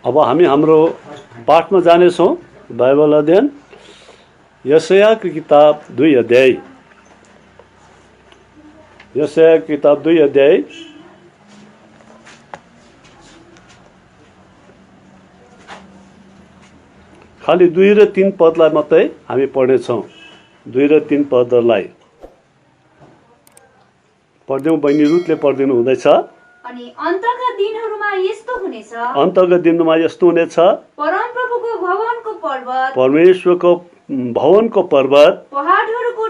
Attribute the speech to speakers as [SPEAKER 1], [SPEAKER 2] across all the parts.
[SPEAKER 1] अब हामी हाम्रो पाठमा जानेछौँ बाइबल अध्ययन यशायाको किताब 2 अध्याय। यशायाको किताब 2 अध्याय खाली 2 र 3 पदलाई मात्रै हामी पढ्नेछौँ। 2 र 3 पदलाई पढ्यौँ। बहिनी रुथले पढिदिनु हुँदैछ।
[SPEAKER 2] अनि अन्तका दिनहरूमा यस्तो हुनेछ,
[SPEAKER 1] अन्तका दिनमा यस्तो हुनेछ,
[SPEAKER 2] परमप्रभुको भवनको पर्वत,
[SPEAKER 1] परमेश्वरको भवनको पर्वत
[SPEAKER 2] पहाडहरूको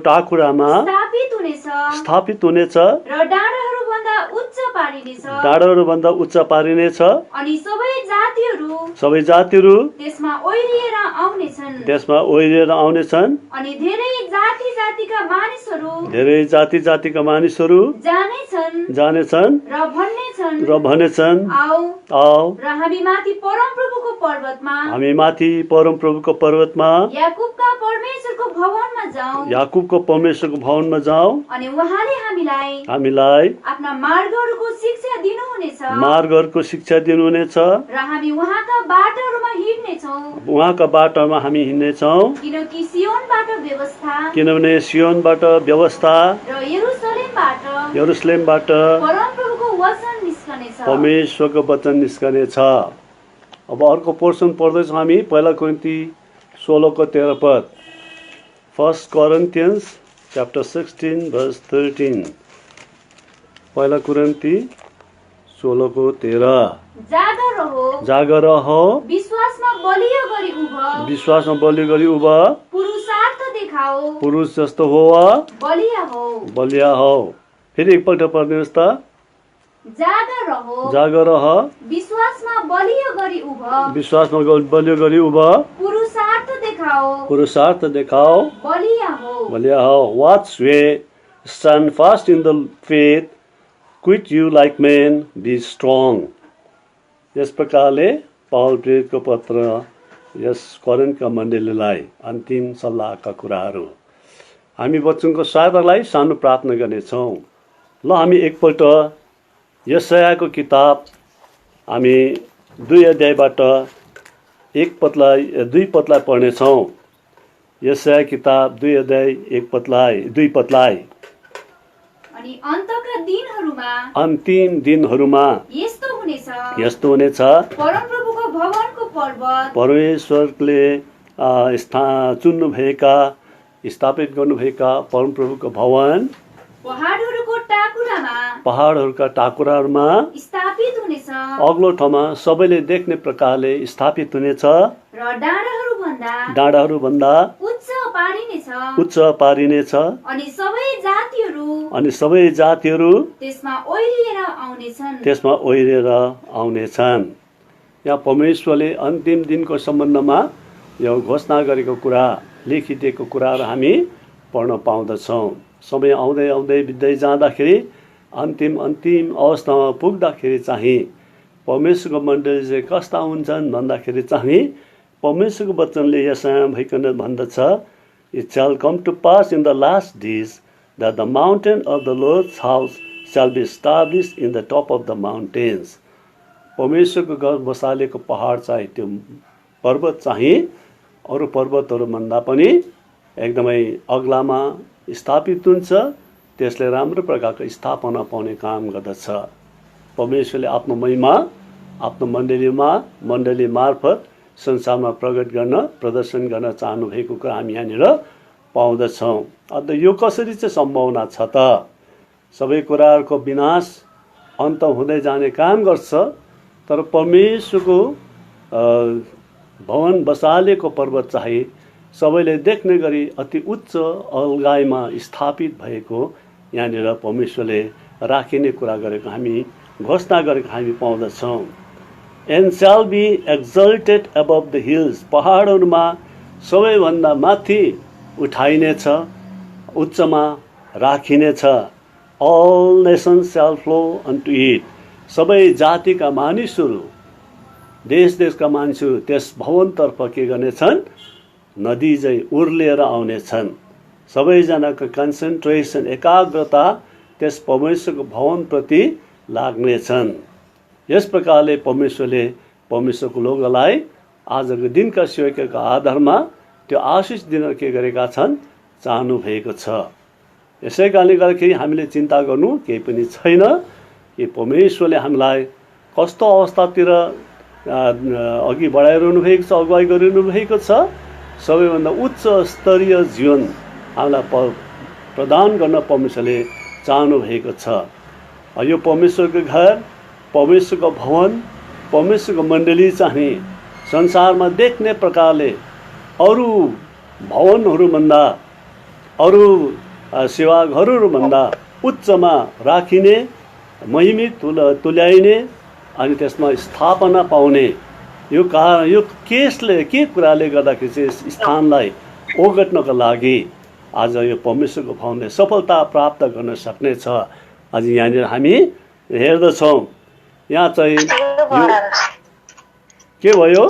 [SPEAKER 1] टाकुरामा
[SPEAKER 2] स्थापित हुनेछ र डाँडाहरूभन्दा उच्च पारिनेछ अनि सबै जातिहरू त्यसमा
[SPEAKER 1] ओइरिएर आउनेछन्
[SPEAKER 2] अनि धेरै
[SPEAKER 1] जातिका मानिसहरू जानेछन् र भनेछन् आओ
[SPEAKER 2] र हामी माथि
[SPEAKER 1] परमप्रभुको पर्वतमा
[SPEAKER 2] याकुबका परमेश्वरको भवनमा जाउँ
[SPEAKER 1] अनि
[SPEAKER 2] उहाँले
[SPEAKER 1] हामीलाई
[SPEAKER 2] आफ्ना मार्गहरूको शिक्षा दिनुहुनेछ र हामी उहाँका बाटोहरूमा हिड्नेछौँ
[SPEAKER 1] किनभने सियोनबाट व्यवस्था
[SPEAKER 2] र
[SPEAKER 1] यरुशलेमबाट परमेश्वरको वचन निस्कनेछ। अब अर्को पोर्सन पढ्दैछौँ हामी 1 कोरिन्थी 16:13 पद। 1 Corinthians chapter 16 verse 13। 1 कोरिन्थी 16:13। जागर रहो,
[SPEAKER 2] विश्वासमा
[SPEAKER 1] बलियो गरी उभ, पुरुष जस्तो हो, बलिया हो। फेरि एकपल्ट पढ्दिनुहोस् त। जागर रह,
[SPEAKER 2] विश्वासमा बलियो
[SPEAKER 1] गरी उभ, पुरुषार्थ देखाओ, बलिया हो। Watch we stand fast in the faith, quit you like men, be strong। यस प्रकारले पावल प्रेरितको पत्र यस कोरिन्थका मण्डलीलाई अन्तिम सल्लाहका कुराहरू। हामी वचनको सहायतालाई सानो प्रार्थना गर्नेछौँ। ल हामी एकपल्ट यशायाको किताब हामी 2 अध्यायबाट 2 पदलाई पढ्नेछौँ। यशाया किताब 2 अध्याय 2 पदलाई।
[SPEAKER 2] अनि
[SPEAKER 1] अन्तिम दिनहरूमा
[SPEAKER 2] यस्तो
[SPEAKER 1] हुनेछ,
[SPEAKER 2] परमप्रभुको भवनको पर्वत,
[SPEAKER 1] परमेश्वरले चुन्नुभएका स्थापित गर्नुभएका परमप्रभुको भवन पहाडहरूका टाकुराहरूमा
[SPEAKER 2] स्थापित हुनेछ,
[SPEAKER 1] अग्लो ठाउँमा सबैले देख्ने प्रकारले स्थापित हुनेछ
[SPEAKER 2] र
[SPEAKER 1] डाँडाहरूभन्दा उच्च पारिनेछ
[SPEAKER 2] अनि सबै जातिहरू त्यसमा
[SPEAKER 1] ओइरेर आउनेछन्। यहाँ परमेश्वरले अन्तिम दिनको सम्बन्धमा यो घोषणा गरेको कुरा, लेखिदिएको कुराहरू हामी पढ्न पाउँदछौँ। समय आउँदै बित्दै जाँदाखेरि अन्तिम अवस्थामा पुग्दाखेरि चाहिँ परमेश्वरको मण्डली चाहिँ कस्ता हुन्छन् भन्दाखेरि चाहिँ परमेश्वरको वचनले यशायामा भइकन भन्दछ, It shall come to pass in the last days that the mountain of the Lord's house shall be established in the top of the mountains। परमेश्वरको घर बसालेको पहाड चाहिँ, त्यो पर्वत चाहिँ अरू पर्वतहरूभन्दा पनि एकदमै अग्लामा स्थापित हुन्छ। त्यसले राम्रो प्रकारको स्थापना पाउने काम गर्दछ। परमेश्वरले आफ्नो महिमा आफ्नो मण्डली मार्फत संसारमा प्रदर्शन गर्न चाहनु भएको कुरा हामी यहाँनिर पाउँदछौँ। अन्त यो कसरी चाहिँ सम्भावना छ त? सबै कुराहरूको विनाश अन्त हुँदै जाने काम गर्छ, तर परमेश्वरको भवन बसालेको पर्वत चाहिँ सबैले देख्ने गरी अति उच्च अल्गाइमा स्थापित भएको यहाँनिर परमेश्वरले राखिने कुरा गरेको हामी घोषणा गरेको हामी पाउँदछौँ। And shall be exalted above the hills, पहाडहरूमा सबैभन्दा माथि उठाइनेछ, उच्चमा राखिनेछ। All nations shall flow unto it, सबै जातिका मानिसहरू, देशका मानिसहरू त्यस भवनतर्फ के गर्नेछन्? नदी चाहिँ उर्लिएर आउनेछन्। सबैजनाको कन्सन्ट्रेसन, एकाग्रता त्यस परमेश्वरको भवनप्रति लाग्नेछन्। यस प्रकारले परमेश्वरले परमेश्वरको लोकलाई आजको दिनका सेवकका आधारमा त्यो आशिष दिन के गरेका छन्, चाहनु भएको छ। यसै कारणले गर्दाखेरि हामीले चिन्ता गर्नु केही पनि छैन कि परमेश्वरले हामीलाई कस्तो अवस्थातिर अघि बढाइरहनु भएको छ, अगुवाई गरिरहनु भएको छ। सबैभन्दा उच्च स्तरीय जीवन हामीलाई प्रदान गर्न परमेश्वरले चाहनु भएको छ। यो परमेश्वरको घर, परमेश्वरको भवन, परमेश्वरको मण्डली चाहिँ संसारमा देख्ने प्रकारले अरू भवनहरूभन्दा, अरू सेवाघरहरूभन्दा उच्चमा राखिने, महिमित तुल्याइने अनि त्यसमा स्थापना पाउने यो के कुराले गर्दाखेरि चाहिँ स्थानलाई ओगट्नको लागि आज यो परमेश्वरको भवनले सफलता प्राप्त गर्न सक्नेछ। आज यहाँनिर हामी हेर्दछौँ, यहाँ चाहिँ के भयो?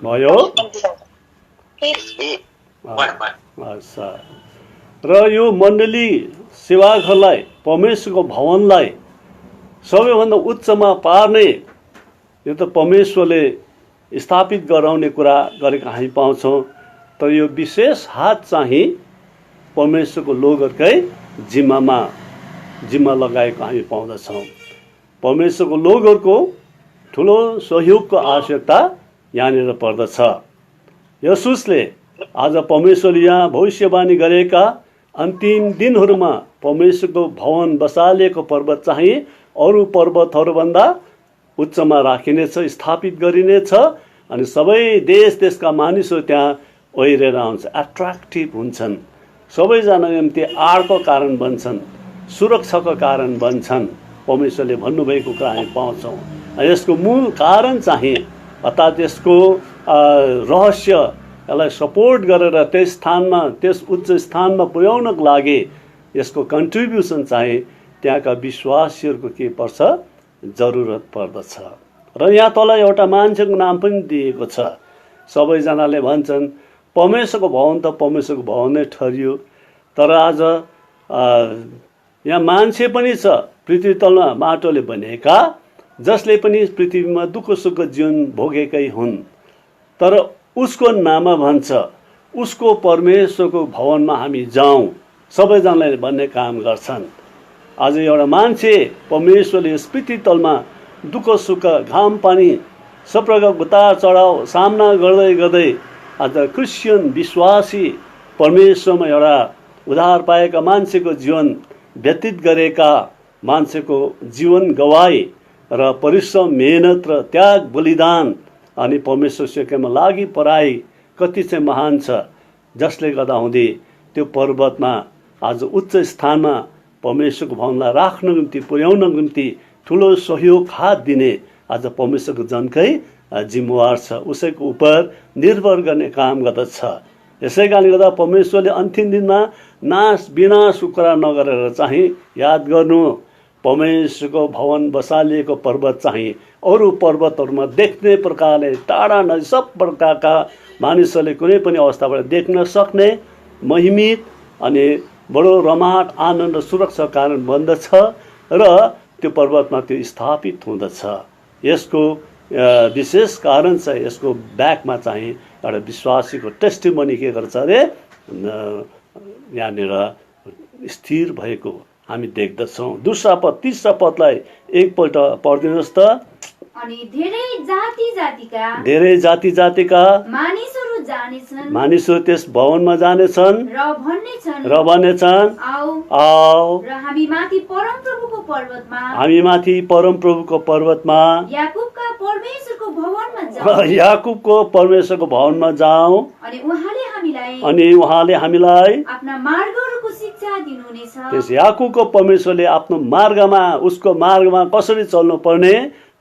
[SPEAKER 1] भयो र यो मण्डली सेवाघरलाई, परमेश्वरको भवनलाई सबैभन्दा उच्चमा पार्ने यो त परमेश्वरले स्थापित गराउने कुरा गरेको हामी पाउँछौँ। तर यो विशेष हात चाहिँ परमेश्वरको लोकहरूकै जिम्मा लगाएको हामी पाउँदछौँ। परमेश्वरको लोकहरूको ठुलो सहयोगको आवश्यकता यहाँनिर पर्दछ। यसुसले आज परमेश्वरले यहाँ भविष्यवाणी गरेका अन्तिम दिनहरूमा परमेश्वरको भवन बसालिएको पर्वत चाहिँ अरू पर्वतहरूभन्दा उच्चमा राखिनेछ, स्थापित गरिनेछ अनि सबै देशका मानिसहरू त्यहाँ ओहिरेर आउँछ, एट्र्याक्टिभ हुन्छन्, सबैजना निम्ति आडको कारण बन्छन्, सुरक्षाको कारण बन्छन्। परमेश्वरले भन्नुभएको कुरा हामी पाउँछौँ। यसको मूल कारण चाहिँ अर्थात् यसको रहस्य यसलाई सपोर्ट गरेर त्यस उच्च स्थानमा पुर्याउनको लागि यसको कन्ट्रिब्युसन चाहिँ त्यहाँका विश्वासीहरूको के पर्छ, जरुरत पर्दछ। र यहाँ तल एउटा मान्छेको नाम पनि दिएको छ। सबैजनाले भन्छन् परमेश्वरको भवन त परमेश्वरको भवन नै ठहरियो, तर आज यहाँ मान्छे पनि छ पृथ्वी तलमा माटोले बनेका, जसले पनि पृथ्वीमा दुःख सुख जीवन भोगेकै हुन्, तर उसको नाममा भन्छ उसको परमेश्वरको भवनमा हामी जाउँ, सबैजनाले भन्ने काम गर्छन्। आज एउटा मान्छे परमेश्वरले यस पृथ्वी तलमा दुःख सुख घाम पानी सब प्रकारको उतार चढाव सामना गर्दै गर्दै आज क्रिस्चियन विश्वासी परमेश्वरमा एउटा उद्धार पाएका मान्छेको जीवन व्यतीत गरेका मान्छेको जीवन गवाई र परिश्रम, मेहनत र त्याग, बलिदान अनि परमेश्वर सेवामा लागि पराई कति चाहिँ महान छ, जसले गर्दा हुँदै त्यो पर्वतमा आज उच्च स्थानमा परमेश्वरको भवनलाई राख्नको निम्ति, पुर्याउनको निम्ति ठुलो सहयोग हात दिने आज परमेश्वरको जनकै जिम्मेवार छ, उसैको उपर निर्भर गर्ने काम गर्दछ। यसै कारणले गर्दा परमेश्वरले अन्तिम दिनमा विनाशको कुरा नगरेर चाहिँ याद गर्नु, परमेश्वरको भवन बसालिएको पर्वत चाहिँ अरू पर्वतहरूमा देख्ने प्रकारले टाढा नजिक सब प्रकारका मानिसहरूले कुनै पनि अवस्थाबाट देख्न सक्ने, महिमित अनि बडो रमाट आनन्द र सुरक्षा कारण बन्दछ र त्यो पर्वतमा त्यो स्थापित हुँदछ। यसको विशेष कारण चाहिँ यसको ब्याकमा चाहिँ एउटा विश्वासीको टेस्टिमनी के गर्छ अरे यहाँनिर स्थिर भएको हामी देख्दछौँ। दोस्रो पद, तेस्रो पदलाई एकपल्ट पढिदिनुहोस् त।
[SPEAKER 2] अनि
[SPEAKER 1] धेरै जाति जातिका मानिसहरू त्यस भवनमा जानेछन् र भनेछन् आओ
[SPEAKER 2] र हामी माथि
[SPEAKER 1] परमप्रभुको पर्वतमा
[SPEAKER 2] याकुबको
[SPEAKER 1] परमेश्वरको भवनमा जाउँ अनि उहाँले हामीलाई
[SPEAKER 2] आफ्ना मार्गहरूको शिक्षा दिनुहुनेछ।
[SPEAKER 1] त्यस याकुबको परमेश्वरले आफ्नो मार्गमा, उसको मार्गमा कसरी चल्नु पर्ने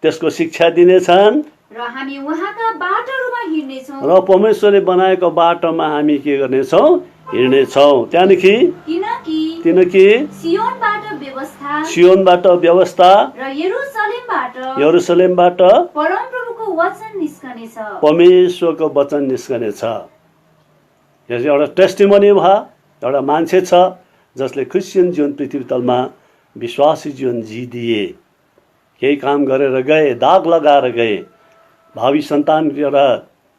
[SPEAKER 1] त्यसको शिक्षा दिनेछन्
[SPEAKER 2] र हामी उहाँका बाटोहरूमा हिँड्नेछौँ
[SPEAKER 1] र परमेश्वरले बनाएको बाटोमा हामी के गर्नेछौँ, हिँड्नेछौँ। त्यहाँदेखि किनकि सियोनबाट व्यवस्था
[SPEAKER 2] र
[SPEAKER 1] यरुसलेमबाट
[SPEAKER 2] परमप्रभुको वचन निस्कनेछ,
[SPEAKER 1] परमेश्वरको वचन निस्कनेछ। यो चाहिँ एउटा टेस्टिमोनी भयो, एउटा मान्छे छ जसले क्रिस्चियन जीवन पृथ्वी तलमा विश्वासी जीवन जिदिए, केही काम गरेर गए, दाग लगाएर गए, भावी सन्तान एउटा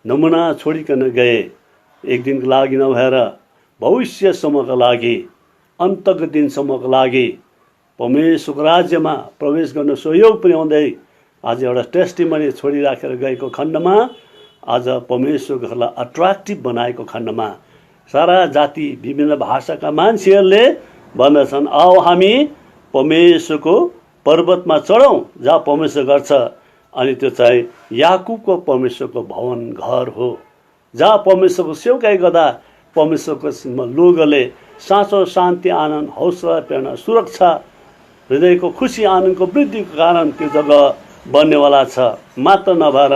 [SPEAKER 1] नमुना छोडिकन गए, एक दिनको लागि नभएर भविष्यसम्मको लागि, अन्तको दिनसम्मको लागि परमेश्वरको राज्यमा प्रवेश गर्न सहयोग पुर्याउँदै आज एउटा टेस्टिमोनी छोडिराखेर गएको खण्डमा, आज परमेश्वरको घरलाई अट्र्याक्टिभ बनाएको खण्डमा सारा जाति विभिन्न भाषाका मान्छेहरूले भन्दछन्, आओ हामी परमेश्वरको पर्वतमा चढौँ जहाँ परमेश्वर गर्छ। अनि त्यो चाहिँ याकुबको परमेश्वरको भवन घर हो, जहाँ परमेश्वरको सेवकाई गर्दा परमेश्वरको लोगले साँचो शान्ति, आनन्द, हौसला, प्रेरणा, सुरक्षा, हृदयको खुसी, आनन्दको वृद्धिको कारण त्यो जग्गा बन्नेवाला छ। मात्र नभएर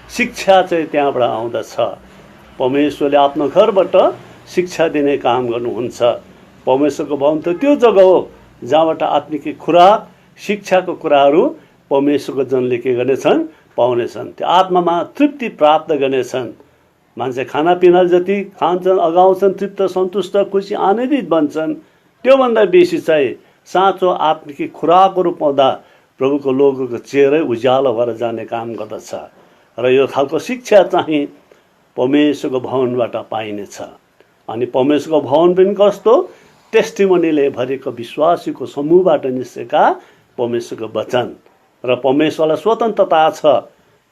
[SPEAKER 1] शिक्षा चाहिँ त्यहाँबाट आउँदछ। परमेश्वरले आफ्नो घरबाट शिक्षा दिने काम गर्नुहुन्छ। परमेश्वरको भवन त त्यो जग्गा हो जहाँबाट आत्मिक खुराक, शिक्षाको कुराहरू परमेश्वरको जनले के गर्नेछन्, पाउनेछन्। त्यो आत्मामा तृप्ति प्राप्त गर्नेछन्। मान्छे खानापिना जति खान्छन्, अगाउँछन्, तृप्त, सन्तुष्ट, खुसी, आनन्दित बन्छन्। त्योभन्दा बेसी चाहिँ साँचो आत्मिक खुराकहरू पाउँदा प्रभुको लोगोको चेहरै उज्यालो भएर जाने काम गर्दछ। र यो खालको शिक्षा चाहिँ परमेश्वरको भवनबाट पाइनेछ। अनि परमेश्वरको भवन पनि कस्तो, टेस्टिमोनीले भरेको विश्वासीको समूहबाट निस्केका परमेश्वरको वचन। र परमेश्वरलाई स्वतन्त्रता छ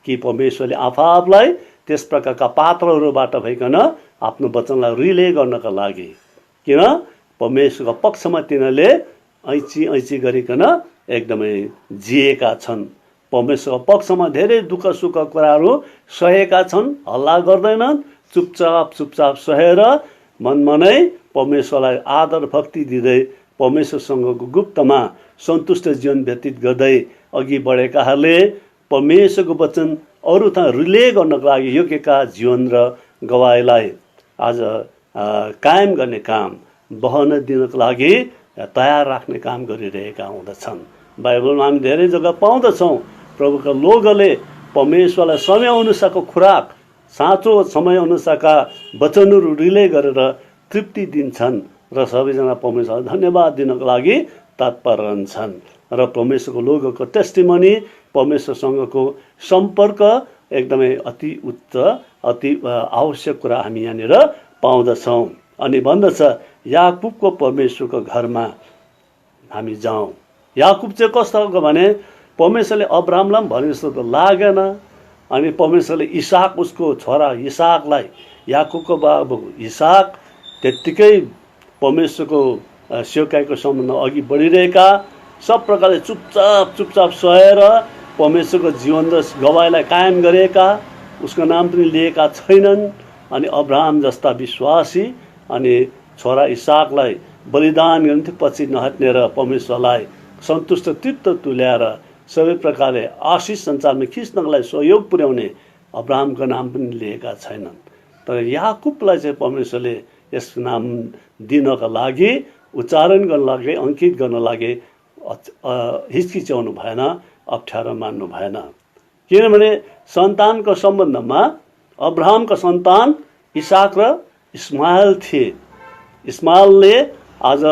[SPEAKER 1] कि परमेश्वरले आफूलाई त्यस प्रकारका पात्रहरूबाट भइकन आफ्नो वचनलाई रिले गर्नका लागि, किन परमेश्वरको पक्षमा तिनीहरूले ऐची गरिकन एकदमै जिएका छन्। परमेश्वरको पक्षमा धेरै दुःख सुख कुराहरू सहेका छन्, हल्ला गर्दैनन्, चुपचाप सहेर मनमनै परमेश्वरलाई आदर भक्ति दिँदै परमेश्वरसँगको गुप्तमा सन्तुष्ट जीवन व्यतीत गर्दै अघि बढेकाहरूले परमेश्वरको वचन अरू ठाउँ रिले गर्नको लागि योग्यका जीवन र गवाईलाई आज कायम गर्ने काम, बहन दिनको लागि तयार राख्ने काम गरिरहेका हुँदछन्। बाइबलमा हामी धेरै जग्गा पाउँदछौँ प्रभुका लोगले परमेश्वरलाई समयअनुसारको खुराक, साँचो समयअनुसारका वचनहरू रिले गरेर तृप्ति दिन्छन् र सबैजना परमेश्वरलाई धन्यवाद दिनको लागि तत्पर रहन्छन्। र परमेश्वरको लोगोको टेस्टिमोनी, परमेश्वरसँगको सम्पर्क एकदमै अति उच्च, अति आवश्यक कुरा हामी यहाँनिर पाउँदछौँ। अनि भन्दछ याकुबको परमेश्वरको घरमा हामी जाउँ। याकुब चाहिँ कस्तो खालको भने परमेश्वरले अब्राहमलाई पनि भने जस्तो त लागेन। अनि परमेश्वरले इसाक, उसको छोरा इसाकलाई, याकुबको बाबु इसाक त्यत्तिकै परमेश्वरको सेवकाईको सम्बन्ध अघि बढिरहेका, सब प्रकारले चुपचाप सहेर परमेश्वरको जीवन र गवाईलाई कायम गरेका, उसको नाम पनि लिएका छैनन्। अनि अब्राहम जस्ता विश्वासी अनि छोरा इसाकलाई बलिदान गर्नुहुन्थ्यो, पछि नहट्नेर परमेश्वरलाई सन्तुष्ट तृप्त तुल्याएर सबै प्रकारले आशिष सञ्चारमा खिच्नको लागि सहयोग पुर्याउने अब्राहमको नाम पनि लिएका छैनन्। तर याकुबलाई चाहिँ परमेश्वरले यस नाम दिनका लागि, उच्चारण गर्न लागि, अङ्कित गर्न लागि हिचकिचाउनु भएन, अप्ठ्यारो मान्नु भएन। किनभने सन्तानको सम्बन्धमा अब्राहमको सन्तान इसाक र इस्माइल थिए। इस्माइलले आज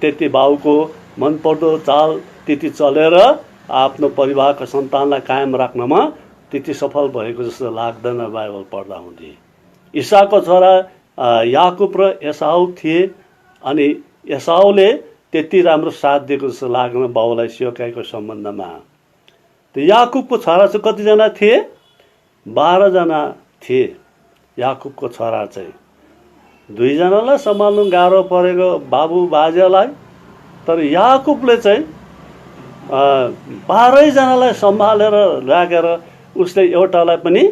[SPEAKER 1] त्यति बाउको मनपर्दो चाल त्यति चलेर आफ्नो परिवारको सन्तानलाई कायम राख्नमा त्यति सफल भएको जस्तो लाग्दैन बाइबल पढ्दा हुँदै। इसाकको छोरा याकुब र एसाउ थिए। अनि एसाउले त्यति राम्रो साथ दिएको जस्तो लाग्न बाउलाई सेवकाईको सम्बन्धमा। त्यो याकुबको छोरा चाहिँ कतिजना थिए? 12 जना थिए याकुबको छोरा चाहिँ। 2 जनालाई सम्हाल्नु गाह्रो परेको बाबु बाजेलाई, तर याकुबले चाहिँ 12 जनालाई सम्हालेर राखेर उसले एउटालाई पनि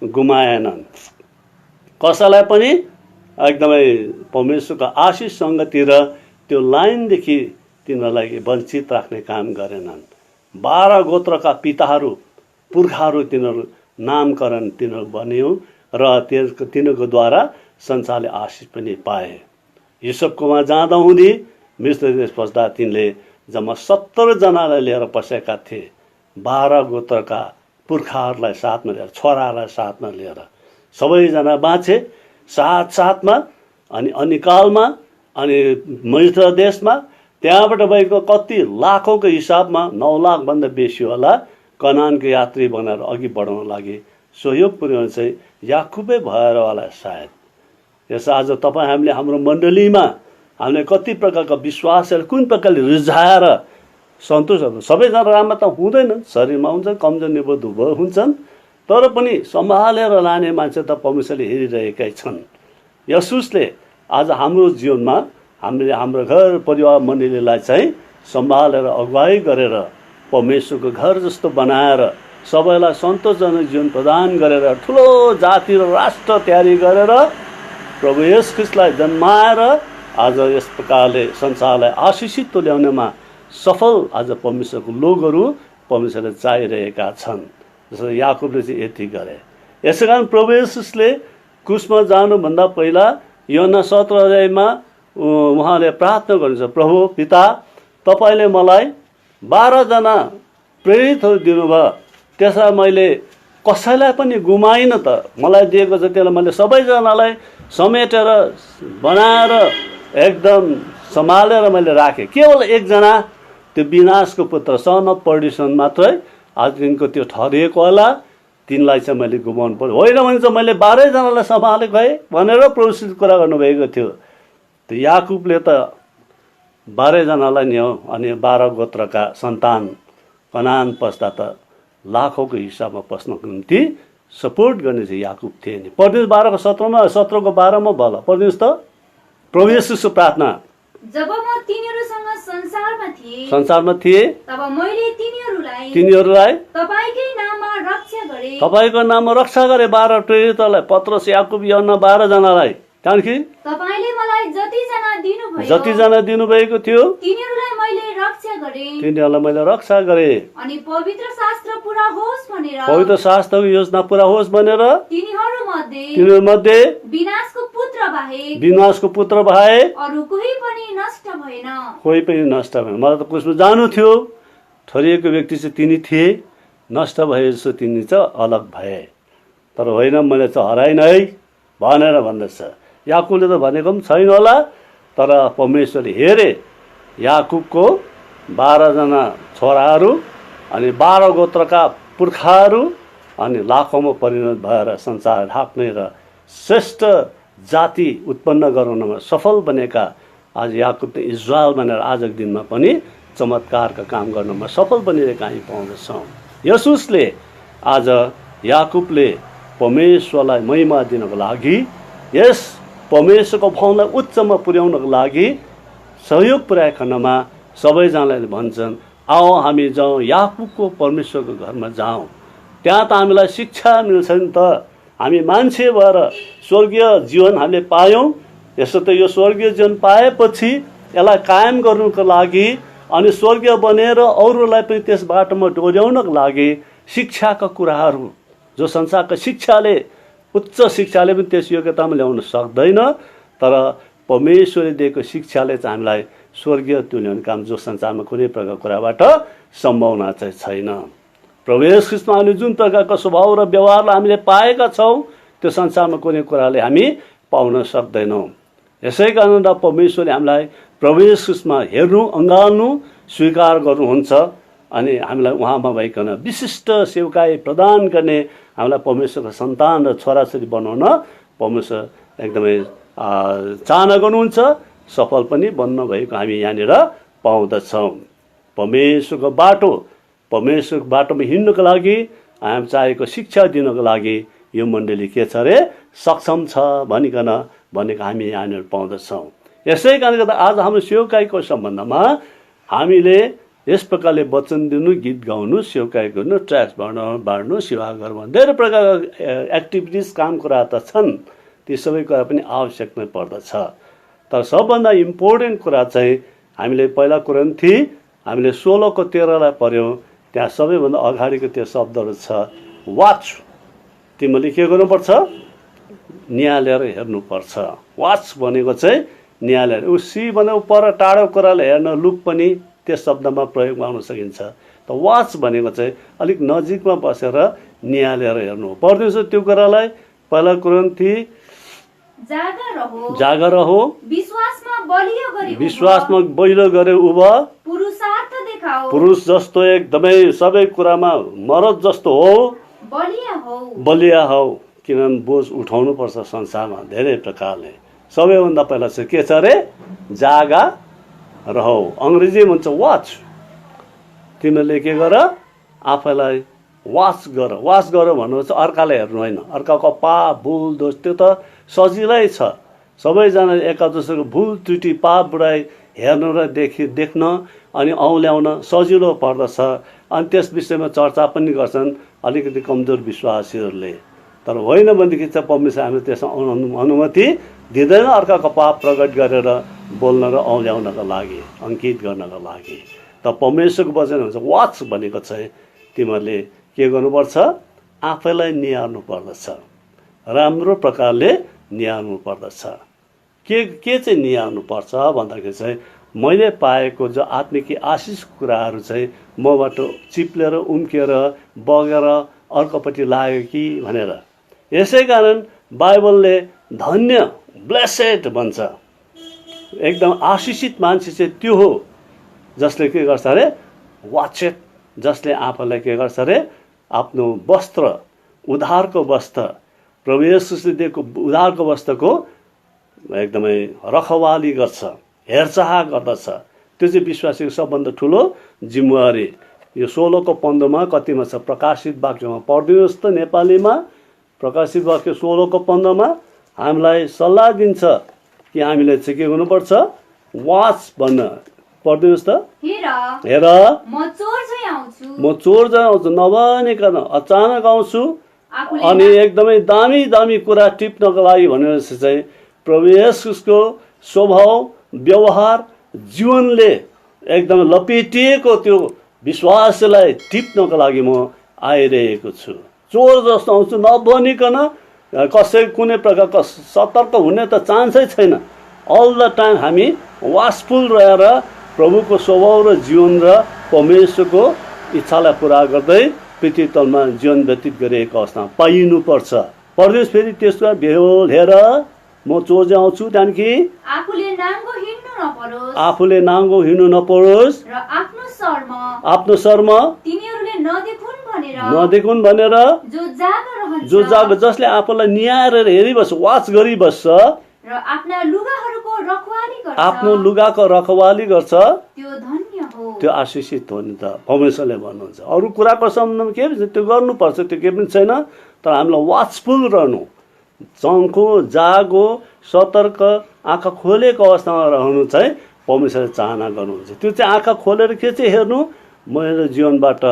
[SPEAKER 1] गुमाएनन्। कसैलाई पनि एकदमै परमेश्वरको आशिष सङ्गतिर त्यो लाइनदेखि तिनीहरूलाई वञ्चित राख्ने काम गरेनन्। 12 गोत्रका पिताहरू, पुर्खाहरू तिनीहरू नामकरण तिनीहरू बन्यो र तिनीहरूको द्वारा संसारले आशिष पनि पाए। युसुफकोमा जाँदा हुँदी मिस्र देश पस्दा तिनले जम्मा 70 जनालाई लिएर पसेका थिए। 12 गोत्रका पुर्खाहरूलाई साथमा लिएर, छोराहरूलाई साथमा लिएर सबैजना बाँचे। साथमा अनि अनिकालमा अनि मिस्र देशमा त्यहाँबाट भएको कति लाखौँको हिसाबमा 9 लाखभन्दा बेसी होला कनानको यात्री बनाएर अघि बढाउन लागि सहयोग पुर्याउन चाहिँ याकुबै भएर होला सायद। यस आज तपाईँ हामीले हाम्रो मण्डलीमा हामीले कति प्रकारका विश्वासहरू कुन प्रकारले रिझाएर सन्तोष सबैजना राम्रो त हुँदैनन्, शरीरमा हुन्छ कमजोर निबोध हुन्छन्, तर पनि सम्हालेर लाने मान्छे त परमेश्वरले हेरिरहेकै छन्। यसुसले आज हाम्रो जीवनमा हामीले हाम्रो घर परिवार मण्डलीलाई चाहिँ सम्हालेर अगुवाई गरेर परमेश्वरको घर जस्तो बनाएर सबैलाई सन्तोषजनक जीवन प्रदान गरेर ठुलो जाति र राष्ट्र तयारी गरेर प्रभु येशू ख्रीष्टलाई जन्माएर आज यस प्रकारले संसारलाई आशिषित तुल्याउनेमा सफल आज परमेश्वरको लोकहरू परमेश्वरले चाहिरहेका छन्। जस्तो याकुबले चाहिँ यति गरे। यसै कारण प्रभु येशूले क्रुसमा जानुभन्दा पहिला यूहन्ना 17 अध्यायमा उहाँले प्रार्थना गर्नुहुन्छ, प्रभु पिता तपाईँले मलाई 12 जना प्रेरितहरू दिनुभयो, त्यसलाई मैले कसैलाई पनि गुमाइनँ त, मलाई दिएको छ त्यसलाई मैले सबैजनालाई समेटेर बनाएर एकदम सम्हालेर मैले राखेँ। केवल एकजना त्यो विनाशको पुत्र सन अफ पर्डिसन मात्रै आज दिनको त्यो ठहरिएको होला, तिनलाई चाहिँ मैले गुमाउनु पर्यो। होइन भने चाहिँ मैले 12 जनालाई सम्हालेको भए भनेर प्रभुसित कुरा गर्नुभएको थियो। त्यो याकुबले त 12 जनालाई नि हो अनि 12 गोत्रका सन्तान कनान पस्दा त लाखौँको हिसाबमा पस्नको निम्ति सपोर्ट गर्ने चाहिँ याकुब थिए नि। पढ्नुहोस् 12 को 17 को 12 मा भल पढ्नुहोस् त। प्रभु येशूको प्रार्थना,
[SPEAKER 2] जब म तिनीहरूसँग
[SPEAKER 1] संसारमा थिए
[SPEAKER 2] तब मैले तिनीहरूलाई
[SPEAKER 1] तपाईँकै नाममा रक्षा गरे 12 प्रेरितलाई, पत्रस याकुब यूहन्ना 12 जनालाई। त्यहाँदेखि
[SPEAKER 2] तपाईँले मलाई
[SPEAKER 1] जति जना दिनुभएको थियो
[SPEAKER 2] तिनीहरूलाई
[SPEAKER 1] मैले रक्षा गरे
[SPEAKER 2] अनि पवित्र शास्त्र पूरा होस् भनेर,
[SPEAKER 1] पवित्र शास्त्रको योजना पूरा होस् भनेर तिनीहरू मध्ये विनाशको पुत्र बाहेक
[SPEAKER 2] अरू कोही पनि नष्ट भएन।
[SPEAKER 1] मलाई त कुसमा जानु थियो, ठरिएको व्यक्ति चाहिँ तिनी थिए, नष्ट भए जस्तो तिनी चाहिँ अलग भए, तर होइन मैले चाहिँ हराइन है भनेर भन्दैछ। याकुबले त भनेको पनि छैन होला, तर परमेश्वरले हेरे याकुबको 12 जना छोराहरू अनि 12 गोत्रका पुर्खाहरू अनि लाखौँमा परिणत भएर संसार ढाक्ने र श्रेष्ठ जाति उत्पन्न गराउनमा सफल बनेका आज याकुब त इजरायल भनेर आजको दिनमा पनि चमत्कारका काम गर्नमा सफल बनिरहेका हामी पाउँदछौँ। यसुसले आज याकुबले परमेश्वरलाई महिमा दिनको लागि, यस परमेश्वरको भावलाई उच्चमा पुर्याउनको लागि सहयोग पुर्याएखण्डमा सबैजनाले भन्छन्, आओ हामी जाउँ याकुबको परमेश्वरको घरमा जाउँ, त्यहाँ त हामीलाई शिक्षा मिल्छ नि त। हामी मान्छे भएर स्वर्गीय जीवन हामीले पायौँ, यसो त यो स्वर्गीय जीवन पाएपछि यसलाई कायम गर्नुको लागि अनि स्वर्गीय बनेर अरूलाई पनि त्यस बाटोमा डोर्याउनको लागि शिक्षाका कुराहरू जो संसारको शिक्षाले उच्च शिक्षाले पनि त्यस योग्यतामा ल्याउन सक्दैन, तर परमेश्वरले दिएको शिक्षाले चाहिँ हामीलाई स्वर्गीय तुल्याउने काम जो संसारमा कुनै प्रकारको कुराबाट सम्भावना चाहिँ छैन। प्रभु येशू ख्रीष्टमा हामीले जुन प्रकारको स्वभाव र व्यवहारलाई हामीले पाएका छौँ त्यो संसारमा कुनै कुराले हामी पाउन सक्दैनौँ। यसै कारण परमेश्वरले हामीलाई प्रभु येशू ख्रीष्टमा हेर्नु, अँगाल्नु, स्वीकार गर्नुहुन्छ अनि हामीलाई उहाँमा भइकन विशिष्ट सेवकाई प्रदान गर्ने हामीलाई परमेश्वरको सन्तान र छोराछोरी बनाउन परमेश्वर एकदमै चाहना गर्नुहुन्छ, सफल पनि बन्न भएको हामी यहाँनिर पाउँदछौँ। परमेश्वरको बाटोमा हिँड्नुको लागि हामी चाहेको शिक्षा दिनको लागि यो मण्डली के छ अरे सक्षम छ भनेको हामी यहाँनिर पाउँदछौँ। यसै कारणले गर्दा आज हाम्रो सेवकाईको सम्बन्धमा हामीले यस प्रकारले वचन दिनु, गीत गाउनु, सेवकाई गर्नु, ट्र्याक्स बाँड्नु, सेवा गर्नु, धेरै प्रकारका एक्टिभिटिज काम कुरा त छन्, ती सबै कुरा पनि आवश्यक नै पर्दछ। तर सबभन्दा इम्पोर्टेन्ट कुरा चाहिँ हामीले पहिला कोरिन्थी हामीले 16 को 13 पढ्यौँ, त्यहाँ सबैभन्दा अगाडिको त्यो शब्दहरू छ वाच। तिमीले के गर्नुपर्छ? निहालेर हेर्नुपर्छ। वाच भनेको चाहिँ निहालेर, उसी भनेको पर टाढो कुरालाई हेर्न लुक पनि त्यस शब्दमा प्रयोगमा आउन सकिन्छ। त वाच भनेको चाहिँ अलिक नजिकमा बसेर निहालेर हेर्नु। पढ्दैछु त्यो कुरालाई, पहिला कोरिन्थी जागा रहो, विश्वासमा बलियो गरे उभ, पुरुष जस्तो एकदमै सबै कुरामा मर्द जस्तो हो, बलिया हौ। किनभने बोझ उठाउनु पर्छ संसारमा धेरै प्रकारले। सबैभन्दा पहिला चाहिँ के छ अरे? जागा रहो। अङ्ग्रेजी भन्छ वाच। तिमीले के गर? आफैलाई वाच गर। वाच गर भन्नु चाहिँ अर्कालाई हेर्नु होइन, अर्काको पाप भुल दोष त्यो त सजिलै छ। सबैजना एका दोस्रोको भुल त्रुटि पाप बुराइ हेर्नु र देख्न अनि औल्याउन सजिलो पर्दछ। अनि त्यस विषयमा चर्चा पनि गर्छन् अलिकति कमजोर विश्वासीहरूले। तर होइन भनेदेखि चाहिँ परमेश्वर हामीले त्यसमा अनुमति दिँदैन अर्काको पाप प्रकट गरेर बोल्न र औल्याउनका लागि, अङ्कित गर्नका लागि। त परमेश्वरको वचन हुन्छ वाच भनेको चाहिँ तिमीहरूले के गर्नुपर्छ? आफैलाई निहार्नु पर्दछ, राम्रो प्रकारले निहार्नु पर्दछ। के चाहिँ निहार्नु पर्छ भन्दाखेरि चाहिँ मैले पाएको जो आत्मिक आशिष कुराहरू चाहिँ मबाट चिप्लेर उम्किएर बगेर अर्कोपट्टि लाग्यो कि भनेर। यसै कारण बाइबलले धन्य ब्लेसेड भन्छ। एकदम आशिषित मान्छे चाहिँ त्यो हो जसले के गर्छ अरे? वाचेट, जसले आफूलाई के गर्छ अरे? आफ्नो वस्त्र, उद्धारको वस्त्र, प्रभु येशूले दिएको उद्धारको वस्त्रको एकदमै रखवाली गर्छ, हेरचाह गर्दछ। त्यो चाहिँ विश्वासीको सबभन्दा ठुलो जिम्मेवारी। यो 16 को 15 कतिमा छ? प्रकाशित वाक्यमा पढिदिनुहोस् त नेपालीमा। प्रकाशित वाक्य 16 को 15 हामीलाई सल्लाह दिन्छ कि हामीले चाहिँ के गर्नुपर्छ? वाच भन्न। पढिदिनुहोस् त। हेर म चोर झैँ आउँछु, नभनिकन अचानक आउँछु अनि एकदमै दामी दामी कुरा टिप्नको लागि भनेर चाहिँ प्रभु येशूको स्वभाव व्यवहार जीवनले एकदम लपेटिएको त्यो विश्वासलाई टिप्नको लागि म आइरहेको छु। चोर जस्तो आउँछु नभनिकन। कसै कुनै प्रकारको सतर्क हुने त चान्सै छैन। अल द टाइम हामी वाचफुल रहेर प्रभुको स्वभाव र जीवन र परमेश्वरको इच्छालाई पुरा गर्दै पृथ्वी तलमा जीवन व्यतीत गरिएको अवस्थामा पाइनुपर्छ। परदेश फेरि त्यसको बेहोल हेर म चोर आउँछु, त्यहाँदेखि आफूले नाङ्गो हिँड्नु नपरोस् र आफ्नो शर्म नदेखुन् भनेर जो जाग जसले आफूलाई निहारेर हेरिबस्छ, वाच गरिबस्छ, आफ्नो लुगाको रखवाली गर्छ, त्यो आशिषित हो नि त परमेश्वरले भन्नुहुन्छ। अरू कुराको सम्बन्धमा के भन्छ? त्यो गर्नुपर्छ, त्यो केही पनि छैन। तर हामीलाई वाचफुल रहनु, चङ्खो जागो सतर्क आँखा खोलेको अवस्थामा रहनु चाहिँ परमेश्वरले चाहना गर्नुहुन्छ। त्यो चाहिँ आँखा खोलेर के चाहिँ हेर्नु? मेरो जीवनबाट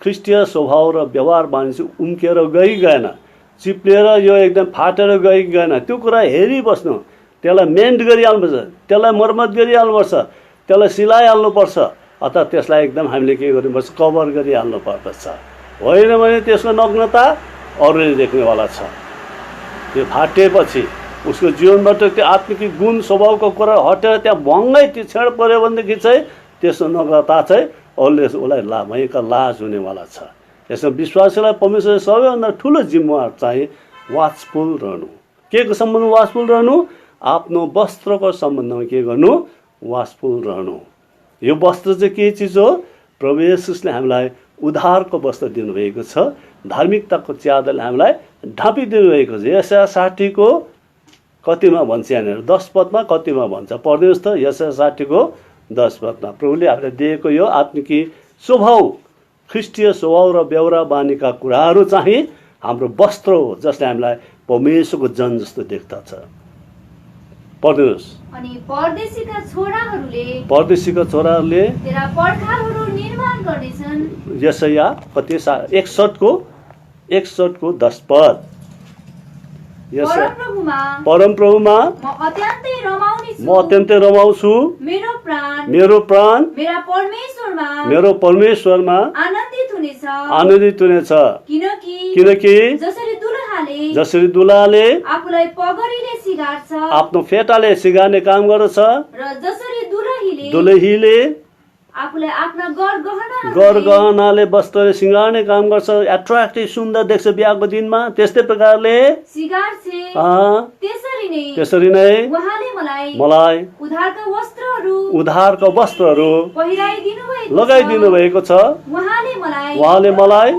[SPEAKER 1] ख्रिस्टीय स्वभाव र व्यवहार बानी चाहिँ उम्केर गएन, चिप्लेर यो एकदम फाटेर गएन। त्यो कुरा हेरिबस्नु, त्यसलाई मेन्ट गरिहाल्नुपर्छ, त्यसलाई मर्मत गरिहाल्नुपर्छ, त्यसलाई सिलाइहाल्नुपर्छ, अथवा त्यसलाई एकदम हामीले के गर्नुपर्छ? कभर गरिहाल्नु पर्दछ। होइन भने त्यसको नग्नता अरूले देख्नेवाला छ। त्यो फाटेपछि उसको जीवनबाट त्यो आत्मिक गुण स्वभावको कुरा हटेर त्यहाँ भङ्गै त्यो छेड पऱ्यो भनेदेखि चाहिँ त्यसको नग्नता चाहिँ अरूले उसलाई भयङ्कर लाज हुनेवाला छ। यसमा विश्वासीलाई परमेश्वरले सबैभन्दा ठुलो जिम्मेवार चाहिँ वाचफुल रहनु। के को सम्बन्धमा वाचफुल रहनु? आफ्नो वस्त्रको सम्बन्धमा के गर्नु? वाचफुल रहनु। यो वस्त्र चाहिँ के चिज हो? प्रभु येशूले हामीलाई उद्धारको वस्त्र दिनुभएको छ, धार्मिकताको च्यादरले हामीलाई ढापिदिनु भएको छ। यशाया 60 को कतिमा भन्छ? यहाँनिर 10 पदमा कतिमा भन्छ? पढ्नुहोस् त। यशाया 60 को 10 पदमा प्रभुले हामीलाई दिएको यो आत्मिकी स्वभाव, ख्रिस्टीय स्वभाव र व्यवहार बानीका कुराहरू चाहिँ हाम्रो वस्त्र हो, जसले हामीलाई परमेश्वरको जन जस्तो देख्दछ। पढ्नुहोस्।
[SPEAKER 2] अनि परदेशीका
[SPEAKER 1] छोराहरूले
[SPEAKER 2] तेरा पर्खालहरू निर्माण गर्नेछन्।
[SPEAKER 1] यशाया कति 61 को 10 पद। परमप्रभुमा म अत्यन्तै रमाउँछु, मेरो प्राण मेरो परमेश्वरमा आनन्दित हुनेछ। किनकि जसरी दुलाले आफ्नो फेटाले सिगार्ने काम गर्दछ, दुलहीले
[SPEAKER 2] आफूलाई आफ्ना
[SPEAKER 1] गहनाले वस्त्रले सिँगार्ने काम गर्छ, एट्र्याक्टिभ सुन्दर देख्छ बिहाको दिनमा। त्यस्तै प्रकारले त्यसरी नै मलाई उद्धारका वस्त्रहरू लगाइदिनु भएको छ। उहाँले मलाई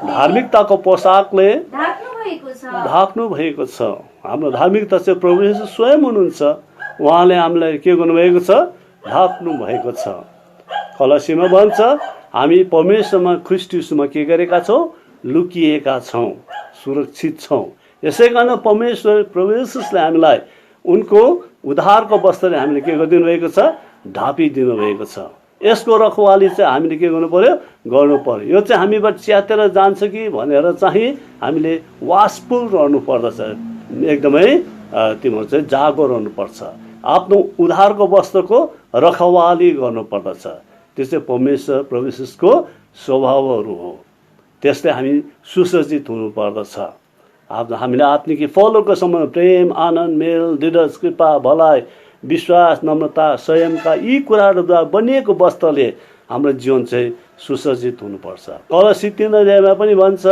[SPEAKER 1] धार्मिकताको पोसाकले ढाक्नु भएको छ। हाम्रो धार्मिकता चाहिँ प्रभु येशू स्वयं हुनुहुन्छ। उहाँले हामीलाई के गर्नुभएको छ? ढाक्नु भएको छ। कलसीमा भन्छ हामी परमेश्वरमा ख्रीष्ट येशूमा के गरेका छौँ? लुकिएका छौँ, सुरक्षित छौँ। यसै कारण परमेश्वर प्रभु येशूले हामीलाई उनको उद्धारको वस्त्रले हामीले के गरिदिनु भएको छ? ढापिदिनु भएको छ। यसको रखवाली चाहिँ हामीले के गर्नु पर्यो? गर्नु पर्यो। यो चाहिँ हामीबाट च्यातेर जान्छ कि भनेर चाहिँ हामीले वासफुल रहनु पर्दछ, एकदमै तिम्रो चाहिँ जागो रहनुपर्छ। आफ्नो उद्धारको वस्त्रको रखवाली गर्नु पर्दछ। त्यो चाहिँ परमेश्वर प्रभु येशूको स्वभावहरू हो। त्यसले हामी सुसज्जित हुनु पर्दछ। हामीले आत्मिक फलहरूको सम्बन्ध प्रेम, आनन्द, मेल, धीरज, कृपा, भलाइ, विश्वास, नम्रता, संयमका यी कुराहरूद्वारा बनिएको वस्त्रले हाम्रो जीवन चाहिँ सुसज्जित हुनुपर्छ। कलसी 3 अध्यायमा पनि भन्छ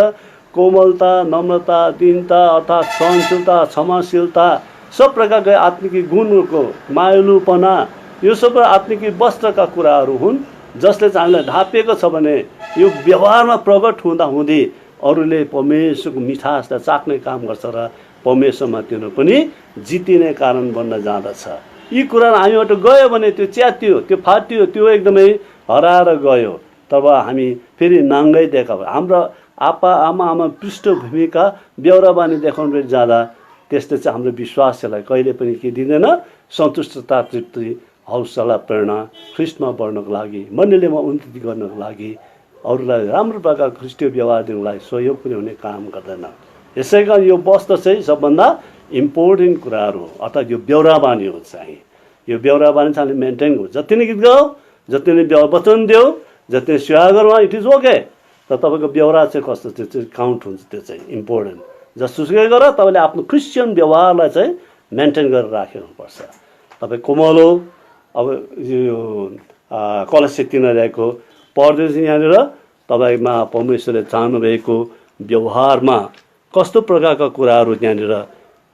[SPEAKER 1] कोमलता, नम्रता, दीनता अर्थात् सहनशीलता, क्षमाशीलता, सब प्रकारका आत्मिक गुणको मायालुपना, यो सबै आत्मिक वस्त्रका कुराहरू हुन् जसले चाहिँ हामीलाई ढापिएको छ भने यो व्यवहारमा प्रकट हुँदाहुँदै अरूले परमेश्वरको मिठासलाई चाख्ने काम गर्छ र परमेश्वरमा तिनीहरू पनि जितिने कारण बन्न जाँदछ। यी कुरा हामीबाट गयो भने त्यो च्यातियो, त्यो फाटियो, त्यो एकदमै हराएर गयो। तब हामी फेरि नाङ्गै देखा हाम्रो आमा पृष्ठभूमिका बेहोराबानी देखाउनु जाँदा त्यसले चाहिँ हाम्रो विश्वासलाई कहिले पनि के दिँदैन? सन्तुष्टता, तृप्ति, हौसला, प्रेरणा ख्रीष्टमा बढ्नको लागि, मण्डलीमा उन्नति गर्नको लागि, अरूलाई राम्रो प्रकार ख्रीष्टीय व्यवहार दिनको लागि सहयोग पनि हुने काम गर्दैन। यसै कारण यो वस्त्र चाहिँ सबभन्दा इम्पोर्टेन्ट कुराहरू हो। अर्थात् यो बेहोराबानी हो चाहिँ, यो बेहोराबानी चाहिँ हामीले मेन्टेन गर्छ। जति नै गीत गाऊ, जति नै वचन देऊ, जति नै सेवा गरौँ, इट इज ओके। तर तपाईँको बेहोरा चाहिँ कस्तो, त्यो चाहिँ काउन्ट हुन्छ, त्यो चाहिँ इम्पोर्टेन्ट। जसुकै गर तपाईँले आफ्नो क्रिस्चियन व्यवहारलाई चाहिँ मेन्टेन गरेर राख्नुपर्छ। तपाईँ कोमल हो। अब यो कलसी 3 अध्यायको पढ्दैछ यहाँनिर तपाईँमा परमेश्वरले चाहनुभएको व्यवहारमा कस्तो प्रकारका कुराहरू यहाँनिर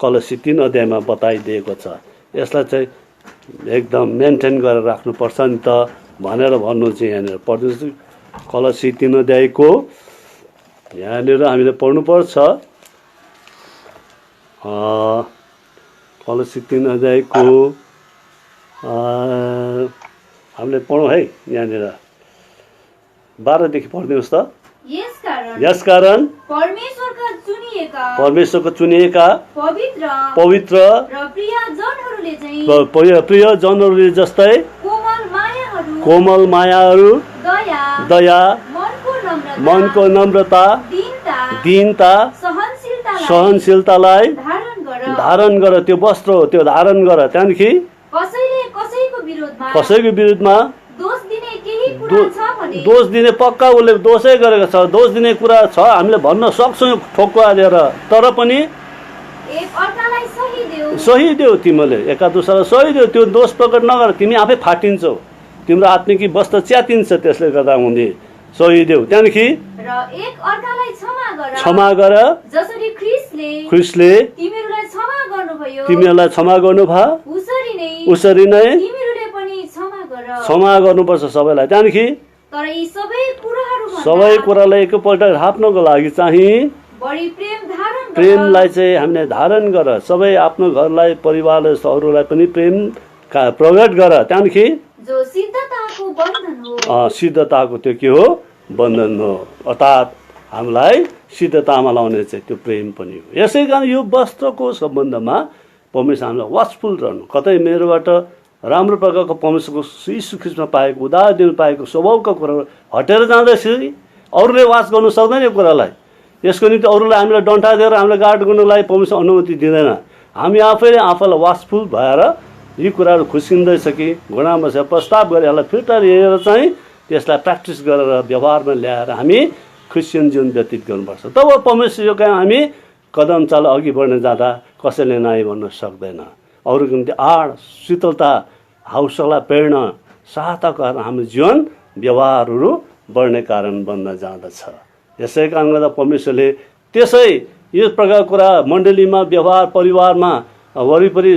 [SPEAKER 1] कलसी 3 अध्यायमा बताइदिएको छ। यसलाई चाहिँ एकदम मेन्टेन गरेर राख्नुपर्छ नि त भनेर भन्नु चाहिँ यहाँनिर पढ्दैछ। कलसी 3 अध्यायको यहाँनिर हामीले पढ्नुपर्छ। कलसी 3 अध्यायको हामीले पढौँ है। यहाँनिर 12 देखि पढिदिनुहोस् त। यसकारण परमेश्वरको चुनिएका पवित्र प्रियजनहरूले जस्तै कोमल मायाहरू, दया, मनको नम्रता, दीनता, सहनशीलतालाई धारण गर। त्यो वस्त्र हो, त्यो धारण गर। त्यहाँदेखि कसैको विरुद्धमा दोष दिने पक्का उसले दोषै गरेको छ, दोष दिने कुरा छ, हामीले भन्न सक्छौँ ठोक्वा दिएर, तर पनि सही देऊ। तिमीले एका दुसरालाई सही देऊ, त्यो दोष प्रकट नगर, तिमी आफै फाटिन्छौ, तिम्रो आत्मिक वस्त्र च्यातिन्छ। त्यसले गर्दा हुँदै सही देऊ। त्यहाँदेखि क्षमा गर जसरी ख्रीष्टले तिमीहरूलाई क्षमा गर्नुभयो उसरी नै क्षमा गर्नुपर्छ सबैलाई। त्यहाँदेखि सबै कुरालाई एकपल्ट ढाप्नको लागि चाहिँ प्रेमलाई चाहिँ हामीले धारण गर। सबै आफ्नो घरलाई, परिवारलाई, अरूलाई पनि प्रेम प्रकट गर। त्यहाँदेखि सिद्धताको त्यो के हो? बन्धन हो। अर्थात् हामीलाई सिद्धतामा लाउने चाहिँ त्यो प्रेम पनि हो। यसै कारण यो वस्त्रको सम्बन्धमा परमेश्वर हामीलाई वाचफुल रहनु। कतै मेरोबाट राम्रो प्रकारको परमेश्वरको यीशु ख्रीष्टमा पाएको उद्धार दिनु पाएको स्वभावका कुराहरू हटेर जाँदाखेरि अरूले वाच गर्नु सक्दैन। यो कुरालाई, यसको निम्ति अरूलाई हामीलाई डन्ठा दिएर हामीलाई गार्ड गर्नुलाई परमेश्वर अनुमति दिँदैन। हामी आफैले आफैलाई वाचफुल भएर यी कुराहरू खुस्किँदैछ कि घुँडामा छ प्रस्ताव गरेर यसलाई फिर्ता लिएर चाहिँ त्यसलाई प्र्याक्टिस गरेर व्यवहारमा ल्याएर हामी क्रिस्चियन जीवन व्यतीत गर्नुपर्छ। तब परमेश्वरको कारण हामी कदम चाल अघि बढ्न जाँदा कसैले नाइ भन्न सक्दैन। अरूको निम्ति आड, शीतलता, हौसला, प्रेरणा सहायताको कारण हाम्रो जीवन व्यवहारहरू बढ्ने कारण बन्न जाँदछ। यसै कारणले गर्दा परमेश्वरले त्यसै यो प्रकारको कुरा मण्डलीमा व्यवहार, परिवारमा, वरिपरि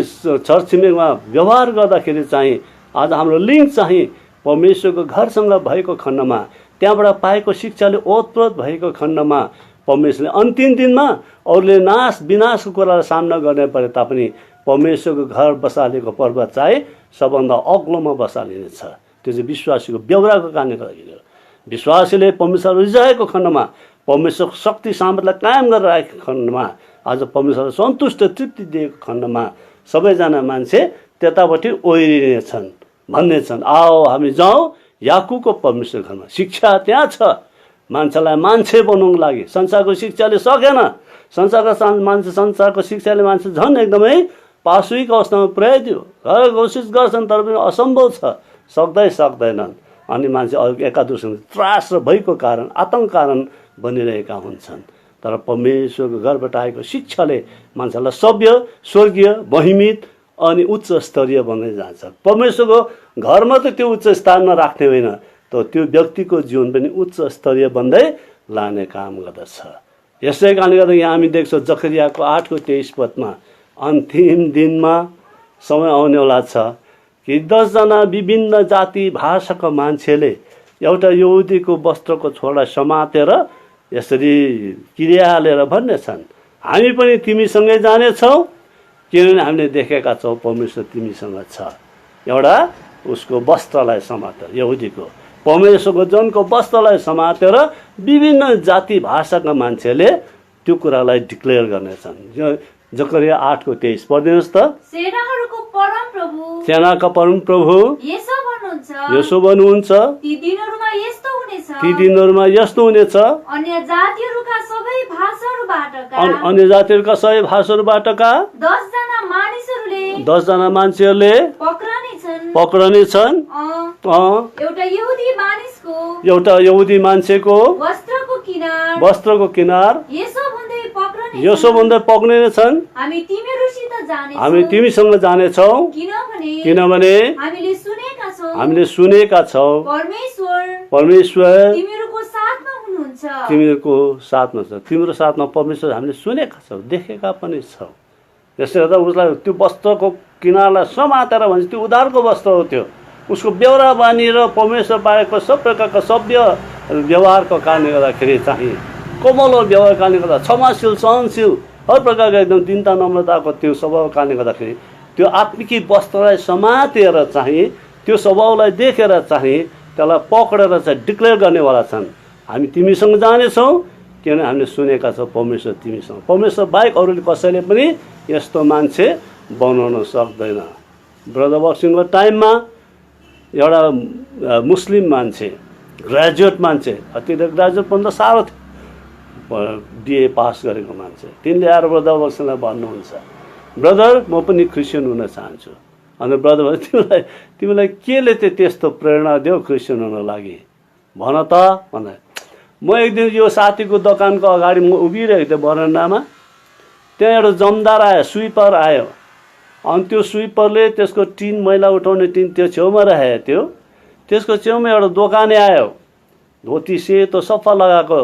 [SPEAKER 1] छरछिमेकमा व्यवहार गर्दाखेरि चाहिँ आज हाम्रो लिङ्क चाहिँ परमेश्वरको घरसँग भएको खण्डमा, त्यहाँबाट पाएको शिक्षाले ओतप्रोत भएको खण्डमा परमेश्वरले अन्तिम दिनमा अरूले विनाशको कुरालाई सामना गर्ने परे तापनि परमेश्वरको घर बसालेको पर्वत चाहिँ सबभन्दा अग्लोमा बसालिनेछ। त्यो चाहिँ विश्वासीको बेहोराको कारणले गर्दाखेरि हो। विश्वासीले परमेश्वर रिझाएको खण्डमा, परमेश्वरको शक्ति सामर्थ्यलाई कायम गरेर राखेको खण्डमा, आज परमेश्वरलाई सन्तुष्ट तृप्ति दिएको खण्डमा सबैजना मान्छे त्यतापट्टि ओहिरिनेछन्, भन्नेछन् आओ हामी जाउँ याकुबको परमेश्वर घरमा। शिक्षा त्यहाँ छ मान्छेलाई मान्छे बनाउनको लागि। संसारको शिक्षाले सकेन। संसारको शिक्षाले मान्छे झन् एकदमै पाशविक अवस्थामा पुर्याइदियो। घर कोसिस गर्छन् तर पनि असम्भव छ, सक्दैनन्। अनि मान्छे एकादुसँग त्रास र भयको कारण, आतङ्क कारण बनिरहेका हुन्छन्। तर परमेश्वरको घरबाट आएको शिक्षाले मान्छेलाई सभ्य, स्वर्गीय, महिमित अनि उच्च स्तरीय बन्दै जान्छ। परमेश्वरको घरमा त त्यो उच्च स्थानमा राख्ने होइन, तर त्यो व्यक्तिको जीवन पनि उच्च स्तरीय बन्दै लाने काम गर्दछ। यसै कारणले गर्दा यहाँ हामी देख्छौँ जकरियाको 8:23 अन्तिम दिनमा समय आउनेवाला छ कि 10 जना विभिन्न जाति भाषाका मान्छेले एउटा यहुदीको वस्त्रको छोरा समातेर यसरी क्रिया हालेर भन्नेछन् हामी पनि तिमीसँगै जानेछौँ किनभने हामीले देखेका छौँ परमेश्वर तिमीसँग छ। एउटा उसको वस्त्रलाई समातेर, यहुदीको परमेश्वरको जनको वस्त्रलाई समातेर विभिन्न जाति भाषाका मान्छेले त्यो कुरालाई डिक्लेयर गर्नेछन्। जकरिया 8:23 पढ्दिनुहोस् त।
[SPEAKER 2] सेनाहरूको परम प्रभु,
[SPEAKER 1] सेनाका परम प्रभु यसो भन्नुहुन्छ
[SPEAKER 2] ती दिनहरूमा यस्तो
[SPEAKER 1] हुनेछ
[SPEAKER 2] अन्य जातिहरूका सबै
[SPEAKER 1] भाषाहरूबाटका 10 जना मान्छेहरूले पक्रने छन् एउटा यहुदी मान्छेको वस्त्रको किनार यसो भन्दै पक्ने छन् हामी तिमीसँग जानेछौँ किनभने हामीले सुनेका छौँ परमेश्वर तिमीहरूको साथमा छ। तिम्रो साथमा परमेश्वर हामीले सुनेका छौँ, देखेका पनि छौँ। त्यसले गर्दा उसलाई त्यो वस्त्रको किनारलाई समातेर भन्छ त्यो उद्धारको वस्त्र हो। त्यो उसको बेहोरा बानी र परमेश्वर बारेको सब प्रकारको सभ्य व्यवहारको कारणले गर्दाखेरि चाहिँ कोमल व्यवहार कारणले गर्दा क्षमाशील, सहनशील, हर प्रकारको एकदम दीनता नम्रताको त्यो स्वभावको कारणले गर्दाखेरि त्यो आत्मिकी वस्त्रलाई समातेर चाहिँ त्यो स्वभावलाई देखेर चाहिँ त्यसलाई पक्रेर चाहिँ डिक्लेयर गर्नेवाला छन् हामी तिमीसँग जानेछौँ किनभने हामीले सुनेका छौँ परमेश्वर तिमीसँग। परमेश्वर बाहेक अरूले कसैले पनि यस्तो मान्छे बनाउन सक्दैन। ब्रदर बक्सिङको टाइममा एउटा मुस्लिम मान्छे, ग्रेजुएट मान्छे, ग्रेजुएट भन्दा साह्रो थियो, बिए पास गरेको मान्छे, तिनले आएर ब्रदर बक्सिङलाई भन्नुहुन्छ ब्रदर म पनि क्रिस्चियन हुन चाहन्छु। अनि ब्रदर तिमीलाई केले त्यस्तो प्रेरणा दियो क्रिस्चियन हुन लागि भन त भन्दा म एक दिन यो साथीको दोकानको अगाडि म उभिरहेको थिएँ बरन्डामा। त्यहाँ एउटा जमदार आयो, स्विपर आयो। अनि त्यो स्विपरले त्यसको टिन मैला उठाउने टिन त्यो छेउमा राखेको थियो। त्यसको छेउमा एउटा दोकाने आयो, धोती सेतो सफा लगाएको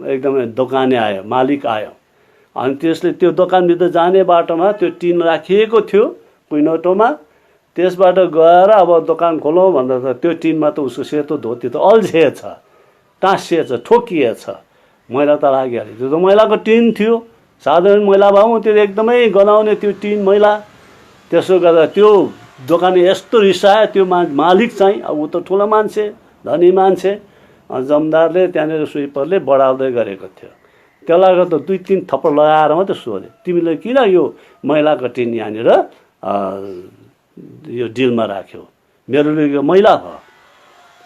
[SPEAKER 1] एकदमै दोकाने आयो, मालिक आयो। अनि त्यसले त्यो दोकानभित्र जाने बाटोमा त्यो टिन राखिएको थियो कुइनटोमा। त्यसबाट गएर अब दोकान खोलौँ भन्दा त त्यो टिनमा त उसको सेतो धोती त अल्झिएछ, टाँसिएछ, ठोकिएछ, मैला त लागिहाल्यो। त्यो त मैलाको टिन थियो, साधारण मैला भए त्यो एकदमै गनाउने त्यो टिन मैला। त्यसो गर्दा त्यो दोकाने यस्तो रिसायो त्यो मालिक चाहिँ, अब ऊ त ठुलो मान्छे, धनी मान्छे। जमदारले त्यहाँनिर स्विपरले बढाउँदै गरेको थियो। त्यसलाई गर्दा 2-3 थप्पड लगाएर मात्रै सोध्यो तिमीले किन यो मैलाको टिन यहाँनिर यो डिलमा राख्यो, मेरो लुगा मैला भयो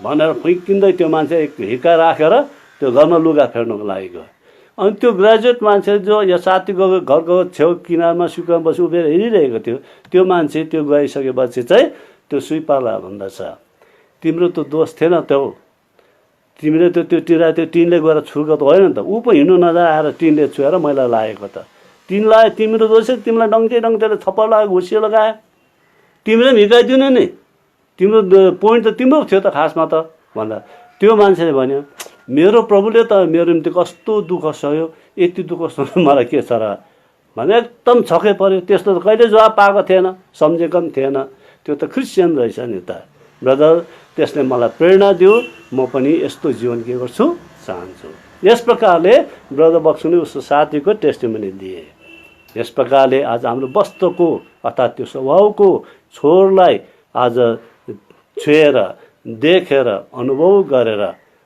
[SPEAKER 1] भनेर फुइकिँदै त्यो मान्छे एक हिर्का राखेर त्यो घरमा लुगा फेर्नुको लागि गयो। अनि त्यो ग्रेजुएट मान्छे जो यो साथीको घरको छेउ किनारमा सुकामा बसी उभिएर हेरिरहेको थियो त्यो मान्छे त्यो गइसकेपछि चाहिँ त्यो स्विपरलाई भन्दछ तिम्रो त दोष थिएन त्यो, तिमीले त्यो टिनले गएर छुर्को त होइन नि त, ऊ पो हिँड्नु नजाएर टिनले छुएर मैला लागेको त, टिन लगायो तिम्रो दोष, तिमीलाई डङ्टे थप्पड लगायो, घुसियो लगायो, तिमीले पनि हिर्काइदिनु नि, तिम्रो पोइन्ट त तिम्रो थियो त खासमा त भन्दा त्यो मान्छेले भन्यो मेरो प्रभुले त मेरो निम्ति कस्तो दुःख सह्यो, यति दुःख सहनु मलाई के छ र भने एकदम छक्कै पर्यो। त्यस्तो त कहिले जवाब पाएको थिएन, सम्झेको पनि थिएन। त्यो त क्रिस्चियन रहेछ नि त ब्रदर। त्यसले मलाई प्रेरणा दियो, म पनि यस्तो जीवन के गर्छु चाहन्छु। यस प्रकारले ब्रदर बक्सुले उसको साथीको टेस्टिमनी दिए। यस प्रकारले आज हाम्रो वस्त्रको अर्थात् त्यो स्वभावको छोरलाई आज छुएर देखेर अनुभव गरेर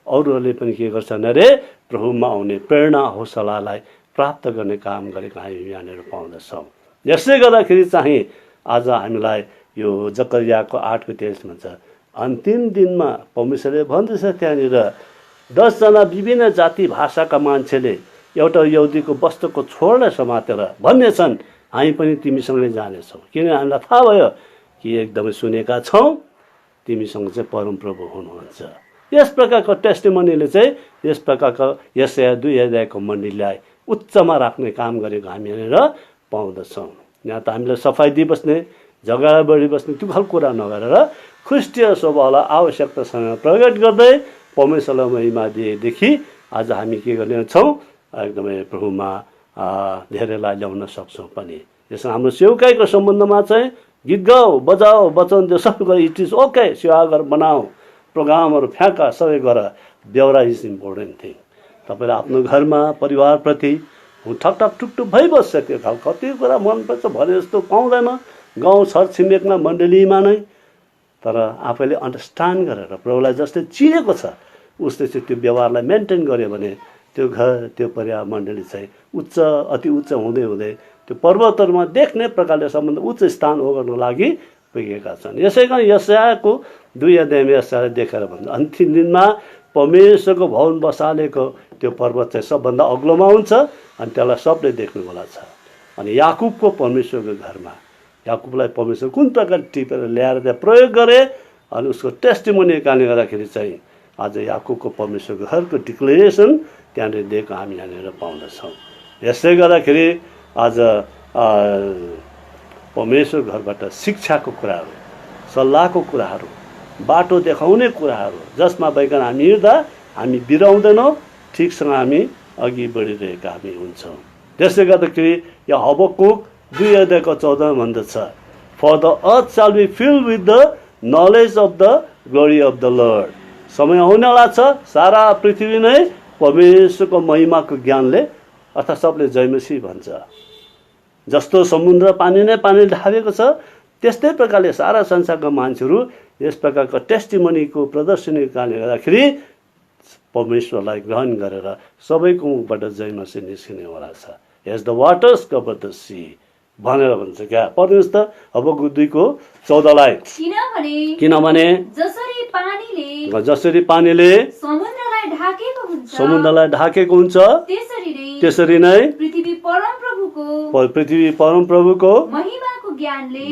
[SPEAKER 1] अरूहरूले पनि के गर्छन् अरे प्रभुमा आउने प्रेरणा हौसलालाई प्राप्त गर्ने काम गरेको हामी यहाँनिर पाउँदछौँ। यसले गर्दाखेरि चाहिँ आज हामीलाई यो जकरियाको 8:23 भन्छ अन्तिम दिनमा परमेश्वरले भन्दछ त्यहाँनिर 10 जना विभिन्न जाति भाषाका मान्छेले एउटा यहुदीको वस्त्रको छोरलाई समातेर भन्नेछन् हामी पनि तिमीसँगै जानेछौँ, किन हामीलाई थाहा भयो कि एकदमै सुनेका छौँ तिमीसँग चाहिँ परमप्रभु हुनुहुन्छ। यस प्रकारको टेस्टिमनीले चाहिँ यस प्रकारको यशाया 2 अध्यायको मण्डलीलाई उच्चमा राख्ने काम गरेको हामी यहाँनिर पाउँदछौँ। यहाँ त हामीलाई सफाइ दिइबस्ने, झगडा बढिबस्ने त्यो खालको कुरा नगरेर ख्रिस्टीय स्वभावलाई आवश्यकतासँग प्रकट गर्दै परमेश्वरलाई महिमा दिएदेखि आज हामी के गर्ने छौँ एकदमै प्रभुमा धेरैलाई ल्याउन सक्छौँ पनि। यसमा हाम्रो सेवकाईको सम्बन्धमा चाहिँ गीत गाऊ, बजाऊ, वचन दियो, सबै गर, इट इज ओके, सेवा गर, बनाऊ, प्रोग्रामहरू फ्याँका, सबै गर, बेहोरा इज इम्पोर्टेन्ट थिङ। तपाईँले आफ्नो घरमा परिवारप्रति ठकठक टुकटुक भइबस्छ त्यो खालको कति कुरा मनपर्छ भने जस्तो पाउँदैन गाउँ छरछिमेकमा मण्डलीमा नै। तर आफैले अन्डरस्ट्यान्ड गरेर प्रभुलाई जसले चिनेको छ उसले चाहिँ त्यो व्यवहारलाई मेन्टेन गर्यो भने त्यो घर त्यो परिवार मण्डली चाहिँ उच्च अति उच्च हुँदै हुँदै त्यो पर्वतहरूमा देख्ने प्रकारले सम्बन्ध उच्च स्थान ओगर्नको लागि पुगेका छन्। यसै कारण यशायाको 2 अध्यायमा यशायाले देखेर भन्छ अन्तिम दिनमा परमेश्वरको भवन बसालेको त्यो पर्वत चाहिँ सबभन्दा अग्लोमा हुन्छ अनि त्यसलाई सबले देख्नुवाला छ। अनि याकुबको परमेश्वरको घरमा याकुबलाई परमेश्वर कुन प्रकारले टिपेर ल्याएर त्यहाँ प्रयोग गरे अनि उसको टेस्टिमोनी कारणले गर्दाखेरि चाहिँ आज याकुबको परमेश्वरको घरको डिक्लेरेसन त्यहाँनिर दिएको हामी यहाँनिर पाउँदछौँ। यसै गर्दाखेरि आज परमेश्वर घरबाट शिक्षाको कुराहरू, सल्लाहको कुराहरू, बाटो देखाउने कुराहरू जसमा भइकन हामी हिँड्दा हामी बिराउँदैनौँ, ठिकसँग हामी अघि बढिरहेका हामी हुन्छौँ। त्यसले गर्दाखेरि यो हबकुक 2 अध्यायको 14 भन्दछ for the earth shall be filled with the knowledge of the glory of the lord. समय आउनेवाला छ सारा पृथ्वी नै परमेश्वरको महिमाको ज्ञानले अर्थात् सबले जयमसी भन्छ। जस्तो समुद्र पानी नै पानीले ढाकेको छ त्यस्तै प्रकारले सारा संसारका मान्छेहरू यस प्रकारको टेस्टिमोनीको प्रदर्शनीको कारणले गर्दाखेरि परमेश्वरलाई ग्रहण गरेर सबैको मुखबाट जयमसी निस्किनेवाला छ। As the waters cover the sea भनेर भन्छ क्या पढ्नुहोस् त हबकुक 2:14लाई। किनभने जसरी पानीले समुद्रलाई ढाकेको हुन्छ त्यसरी नै पृथ्वी परमप्रभुको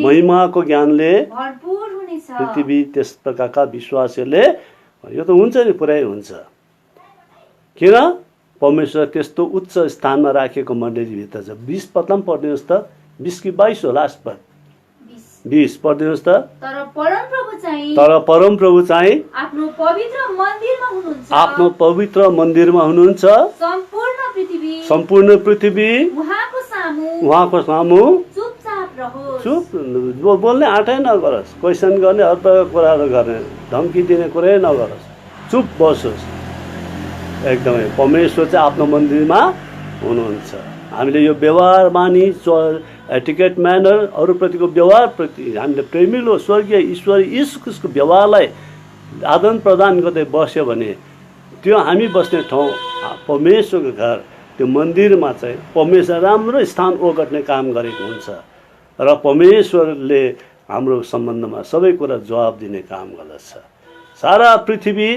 [SPEAKER 1] महिमाको ज्ञानले पृथ्वी त्यस प्रकारका विश्वासीहरूले यो त हुन्छ नि पुरै हुन्छ। किन परमेश्वर त्यस्तो उच्च स्थानमा राखेको मण्डलीभित्र छ। 20 पदमा पढ्नुहोस् त 20 कि 22 हो लास्ट पद 20 पढ्नुहोस् त। तर परमप्रभु चाहिँ आफ्नो पवित्र मन्दिरमा हुनुहुन्छ। सम्पूर्ण पृथ्वी उहाँको सामु चुप बोल्ने आँटै नगरोस्, क्वेसन गर्ने हर प्रकारको कुराहरू गर्ने धम्की दिने कुरै नगरोस्, चुप बसोस्। एकदमै परमेश्वर चाहिँ आफ्नो मन्दिरमा हुनुहुन्छ। हामीले यो व्यवहार बानी एटिकेट म्यानर अरूप्रतिको व्यवहारप्रति हामीले प्रेमिलो स्वर्गीय ईश्वरी यीशु ख्रीष्टको व्यवहारलाई आदान प्रदान गर्दै बस्यो भने त्यो हामी बस्ने ठाउँ परमेश्वरको घर त्यो मन्दिरमा चाहिँ परमेश्वर राम्रो स्थान ओगट्ने काम गरेको हुन्छ र परमेश्वरले हाम्रो सम्बन्धमा सबै कुरा जवाब दिने काम गर्दछ। सारा पृथ्वी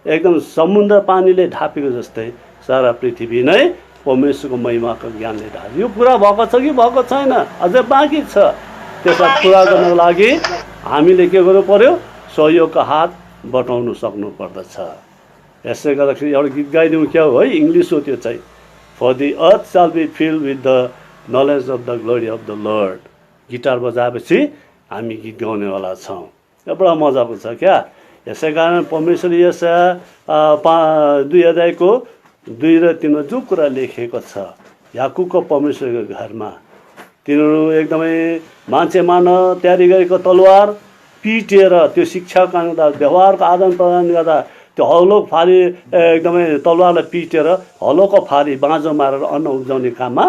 [SPEAKER 1] एकदम समुद्र पानीले ढापेको जस्तै सारा पृथ्वी नै परमेश्वरको महिमाको ज्ञानले ढाक्यो। यो कुरा भएको छ कि भएको छैन अझै बाँकी छ। त्यसलाई पुरा गर्नको लागि हामीले के गर्नु पर्यो सहयोगको हात बटाउनु सक्नु पर्दछ। यसले गर्दाखेरि एउटा गीत गाइदिउँ क्या हो है इङ्ग्लिस हो त्यो चाहिँ for the earth shall be filled with the knowledge of the glory of the Lord. Guitar बजाएपछि हामी गीत गाउनेवाला छौँ। यो बडा मजाको छ क्या। यसै कारण परमेश्वर यस 2 अध्यायको 2 र 3 जो कुरा लेखिएको छ याकुबको परमेश्वरको घरमा, तिनीहरू एकदमै मान्छे मान तयारी गरेको तलवार पिटेर त्यो शिक्षा गर्दा व्यवहारको आदान प्रदान गर्दा त्यो हलो फाली एकदमै तलवारलाई पिटेर हलोको फाली बाँझो मारेर अन्न उब्जाउने काममा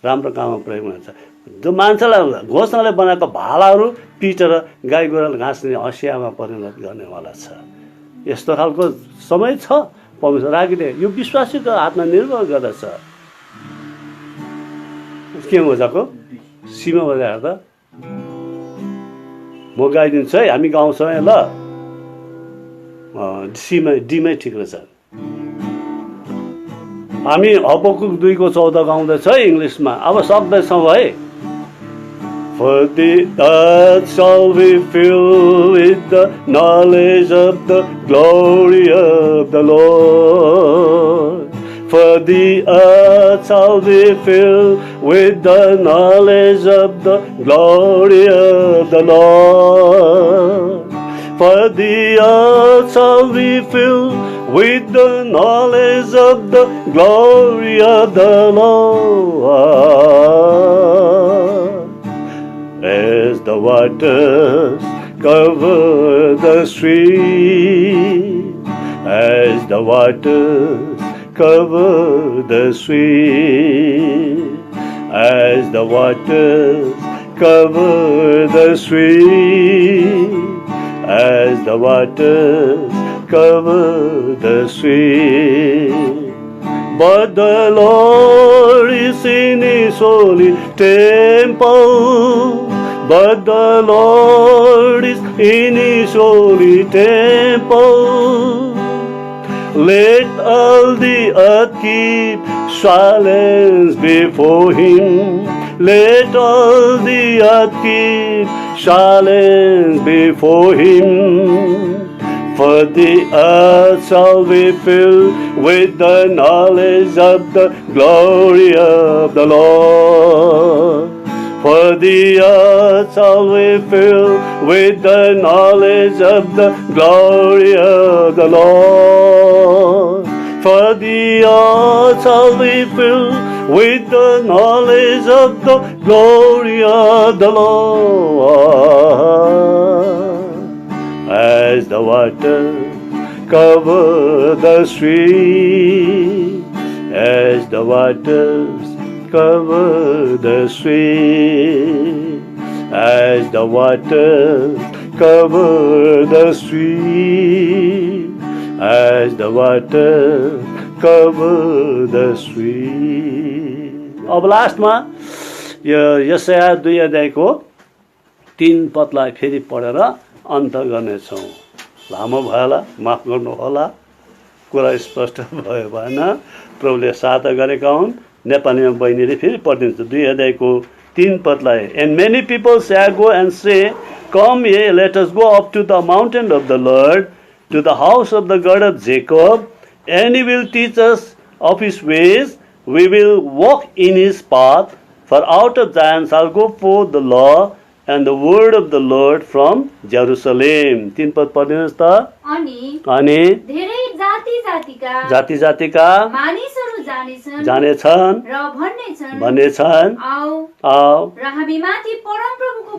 [SPEAKER 1] राम्रो काममा प्रयोग हुन्छ। जो मान्छेलाई घोषणाले बनाएको भालाहरू पिटेर गाई गोराले घाँस दिने हँसियामा परिणत गर्नेवाला छ। यस्तो खालको समय छ परमेश्वर राखिदिए। यो विश्वासीको हातमा निर्भर गर्दछ। के मजाको सीमा बजाएर त म गाइदिन्छु है, हामी गाउँछौँ है ल। डीमै ठिक रहेछ। हामी हबकुक 2:14 गाउँदैछ है इङ्ग्लिसमा। अब सक्दैछौँ है। For the earth shall be filled with the knowledge of the glory of the Lord. For the earth shall be filled with the knowledge of the glory of the Lord. For the earth shall be filled with the knowledge of the glory of the Lord. As the waters cover the sea, as the waters cover the sea, as the waters cover the sea, as the waters cover the sea. But the Lord is in His holy temple. But the Lord is in His holy temple. Let all the earth keep silence before Him. Let all the earth keep silence before Him. For the earth shall be filled with the knowledge of the glory of the Lord. For the earth shall be filled with the knowledge of the glory of the Lord. For the earth shall be filled with the knowledge of the glory of the Lord. As the waters cover the sea, as the waters cover the sea, as the waters cover the sea, as the waters cover the sea. अब लास्टमा यो यशाया 2 अध्यायको 3 पदलाई फेरि पढेर अन्त गर्नेछौँ। लामो भयो होला, माफ गर्नु होला, कुरा स्पष्ट भयो भएन, प्रभुले सहायता गरेका हुन्। नेपालीमा बहिनीले फेरि पढिदिन्छ 2 अध्यायको 3 पदलाई। And many people shall go and say, Come ye, let us go up to the mountain of the Lord, to the house of the God of Jacob, and He will teach us of His ways, we will walk in His path, for out of Zion shall go forth the law and the word of the Lord from Jerusalem. 3 पद पढ्नुहोस् त। अनि
[SPEAKER 2] धेरै जाति
[SPEAKER 1] जातिका
[SPEAKER 2] मानिसहरू
[SPEAKER 1] जानेछन्
[SPEAKER 2] र
[SPEAKER 1] भन्नेछन्
[SPEAKER 2] आओ र हामी माथि
[SPEAKER 1] परमप्रभुको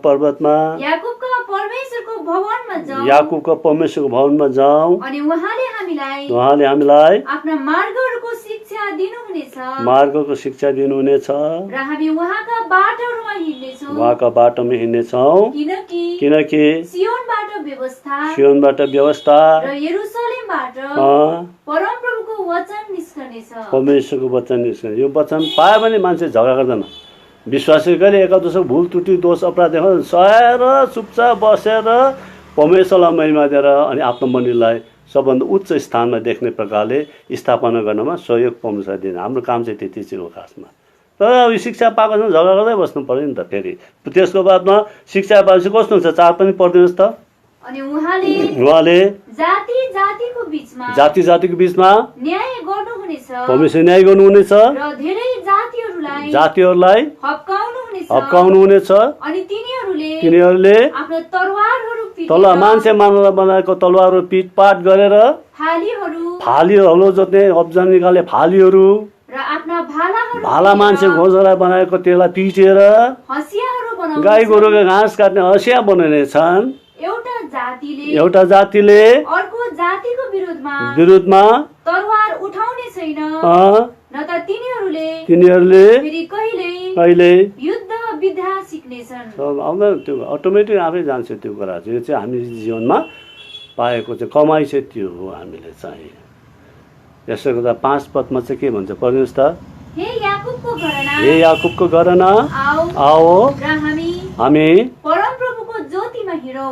[SPEAKER 1] पर्वतमा
[SPEAKER 2] याकुबको परमेश्वरको
[SPEAKER 1] भवनमा जाउँ।
[SPEAKER 2] अनि उहाँले
[SPEAKER 1] हामीलाई
[SPEAKER 2] आफ्ना मार्गहरूको
[SPEAKER 1] शिक्षा दिनुहुनेछ
[SPEAKER 2] र हामी उहाँका बाटोमा
[SPEAKER 1] हिँड्नेछौँ। किनकि सियोनबाट व्यवस्था
[SPEAKER 2] र यरुशलेमबाट परमप्रभुको वचन निस्कनेछ।
[SPEAKER 1] परमेश्वरको वचन निस्कने। यो वचन पायो भने मान्छे झगडा गर्दैन। विश्वासी कहिले एकादशको भुल त्रुटि दोष अपराध देखाउन सहेर चुपचाप बसेर परमेश्वरलाई महिमा दिएर अनि आफ्नो मण्डलीलाई सबभन्दा उच्च स्थानमा देख्ने प्रकारले स्थापना गर्नमा सहयोग पाउन सक्दैन। हाम्रो काम चाहिँ त्यति चाहिँ हो खासमा। तर अब शिक्षा पाएको छ झगडा गर्दै बस्नु पर्यो नि त। फेरि त्यसको बादमा शिक्षा पाएपछि कस्तो हुन्छ 4 पनि पढिदिनुहोस् त।
[SPEAKER 2] अनि उहाँले
[SPEAKER 1] उहाँले
[SPEAKER 2] जाति जातिको बीचमा
[SPEAKER 1] जाति जातिको बीचमा
[SPEAKER 2] न्याय गर्नुहुनेछ
[SPEAKER 1] परमेश्वर न्याय गर्नुहुनेछ
[SPEAKER 2] र धेरै जातिहरूलाई
[SPEAKER 1] जातिहरूलाई
[SPEAKER 2] हप्काउनुहुनेछ
[SPEAKER 1] हप्काउनुहुनेछ
[SPEAKER 2] अनि
[SPEAKER 1] तिनीहरूले
[SPEAKER 2] आफ्नो तरवारहरू
[SPEAKER 1] तल मान्छे मानव बनाएको तलवारहरू पिटपाट गरेर फालीहरू जोत्ने अब्जन निकाले फालीहरू
[SPEAKER 2] र आफ्ना भालाहरू
[SPEAKER 1] भाला मान्छे घोषणा बनाएको त्यसलाई पिटेर
[SPEAKER 2] हँसियाहरू बनाउँछन्
[SPEAKER 1] गाई गोरुको घाँस काट्ने हँसिया बनाउने छन् एउटा जातिले
[SPEAKER 2] अर्को जातिको
[SPEAKER 1] विरुद्धमा
[SPEAKER 2] तरवार उठाउने छैन न त
[SPEAKER 1] तिनीहरूले
[SPEAKER 2] फेरि
[SPEAKER 1] कहिले
[SPEAKER 2] युद्ध विद्या सिक्नेछन्
[SPEAKER 1] आउँदैन त्यो अटोमेटिक आफै जान्छ त्यो कुरा चाहिँ यो चाहिँ हामी जीवनमा पाएको चाहिँ कमाइ चाहिँ त्यो हो हामीले चाहिँ यसो गर्दा 5 पदमा चाहिँ के भन्छ पढ्नुहोस् त हे याकुबको घराना आओ हामी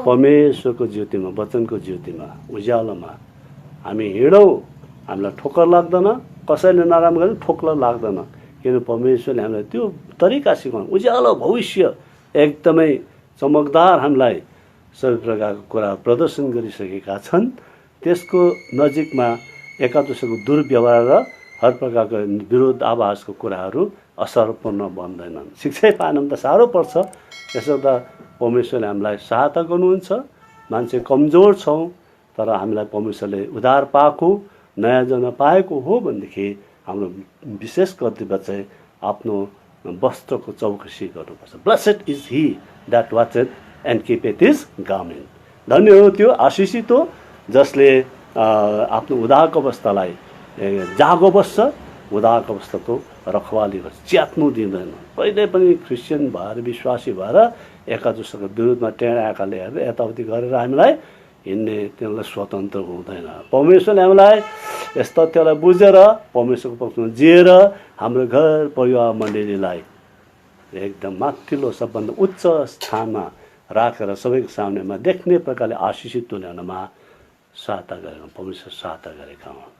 [SPEAKER 1] परमेश्वरको ज्योतिमा वचनको ज्योतिमा उज्यालोमा हामी हिँडौँ हामीलाई ठोक्कर लाग्दैन कसैले नराम्रो गर्दा ठोक्कर लाग्दैन किन परमेश्वरले हामीलाई त्यो तरिका सिकाउनु उज्यालो भविष्य एकदमै चमकदार हामीलाई सबै प्रकारको कुरा प्रदर्शन गरिसकेका छन् त्यसको नजिकमा एकादशको दुर्व्यवहार र हर प्रकारको विरोध आवाजको कुराहरू असरपूर्ण बन्दैनन् शिक्षै पाएन भने त साह्रो पर्छ त्यसो त परमेश्वरले हामीलाई सहायता गर्नुहुन्छ मान्छे कमजोर छौँ तर हामीलाई परमेश्वरले उद्धार पाएको नयाँ जन्म पाएको हो भनेदेखि हाम्रो विशेष कर्तव्य चाहिँ आफ्नो वस्त्रको चौकसी गर्नुपर्छ blessed is he that watcheth and keepeth his garment धन्य हो त्यो आशिषित हो जसले आफ्नो उद्धारको अवस्थालाई जागो बस्छ उद्धारको अवस्थाको रखवाली गर्छ च्यात्नु दिँदैन कहिले पनि क्रिस्चियन भएर विश्वासी भएर एकादशको विरुद्धमा टेढा आँखाले हेरेर यताउति गरेर हामीलाई हिँड्ने त्यसलाई स्वतन्त्र हुँदैन परमेश्वरले हामीलाई यस तथ्यलाई बुझेर परमेश्वरको पक्षमा जिएर हाम्रो घर परिवार मण्डलीलाई एकदम माथिल्लो सबभन्दा उच्च स्थानमा राखेर सबैको सामनेमा देख्ने प्रकारले आशिषित तुल्याउनमा सहायता गरेका परमेश्वर सहायता गरेका हुन्।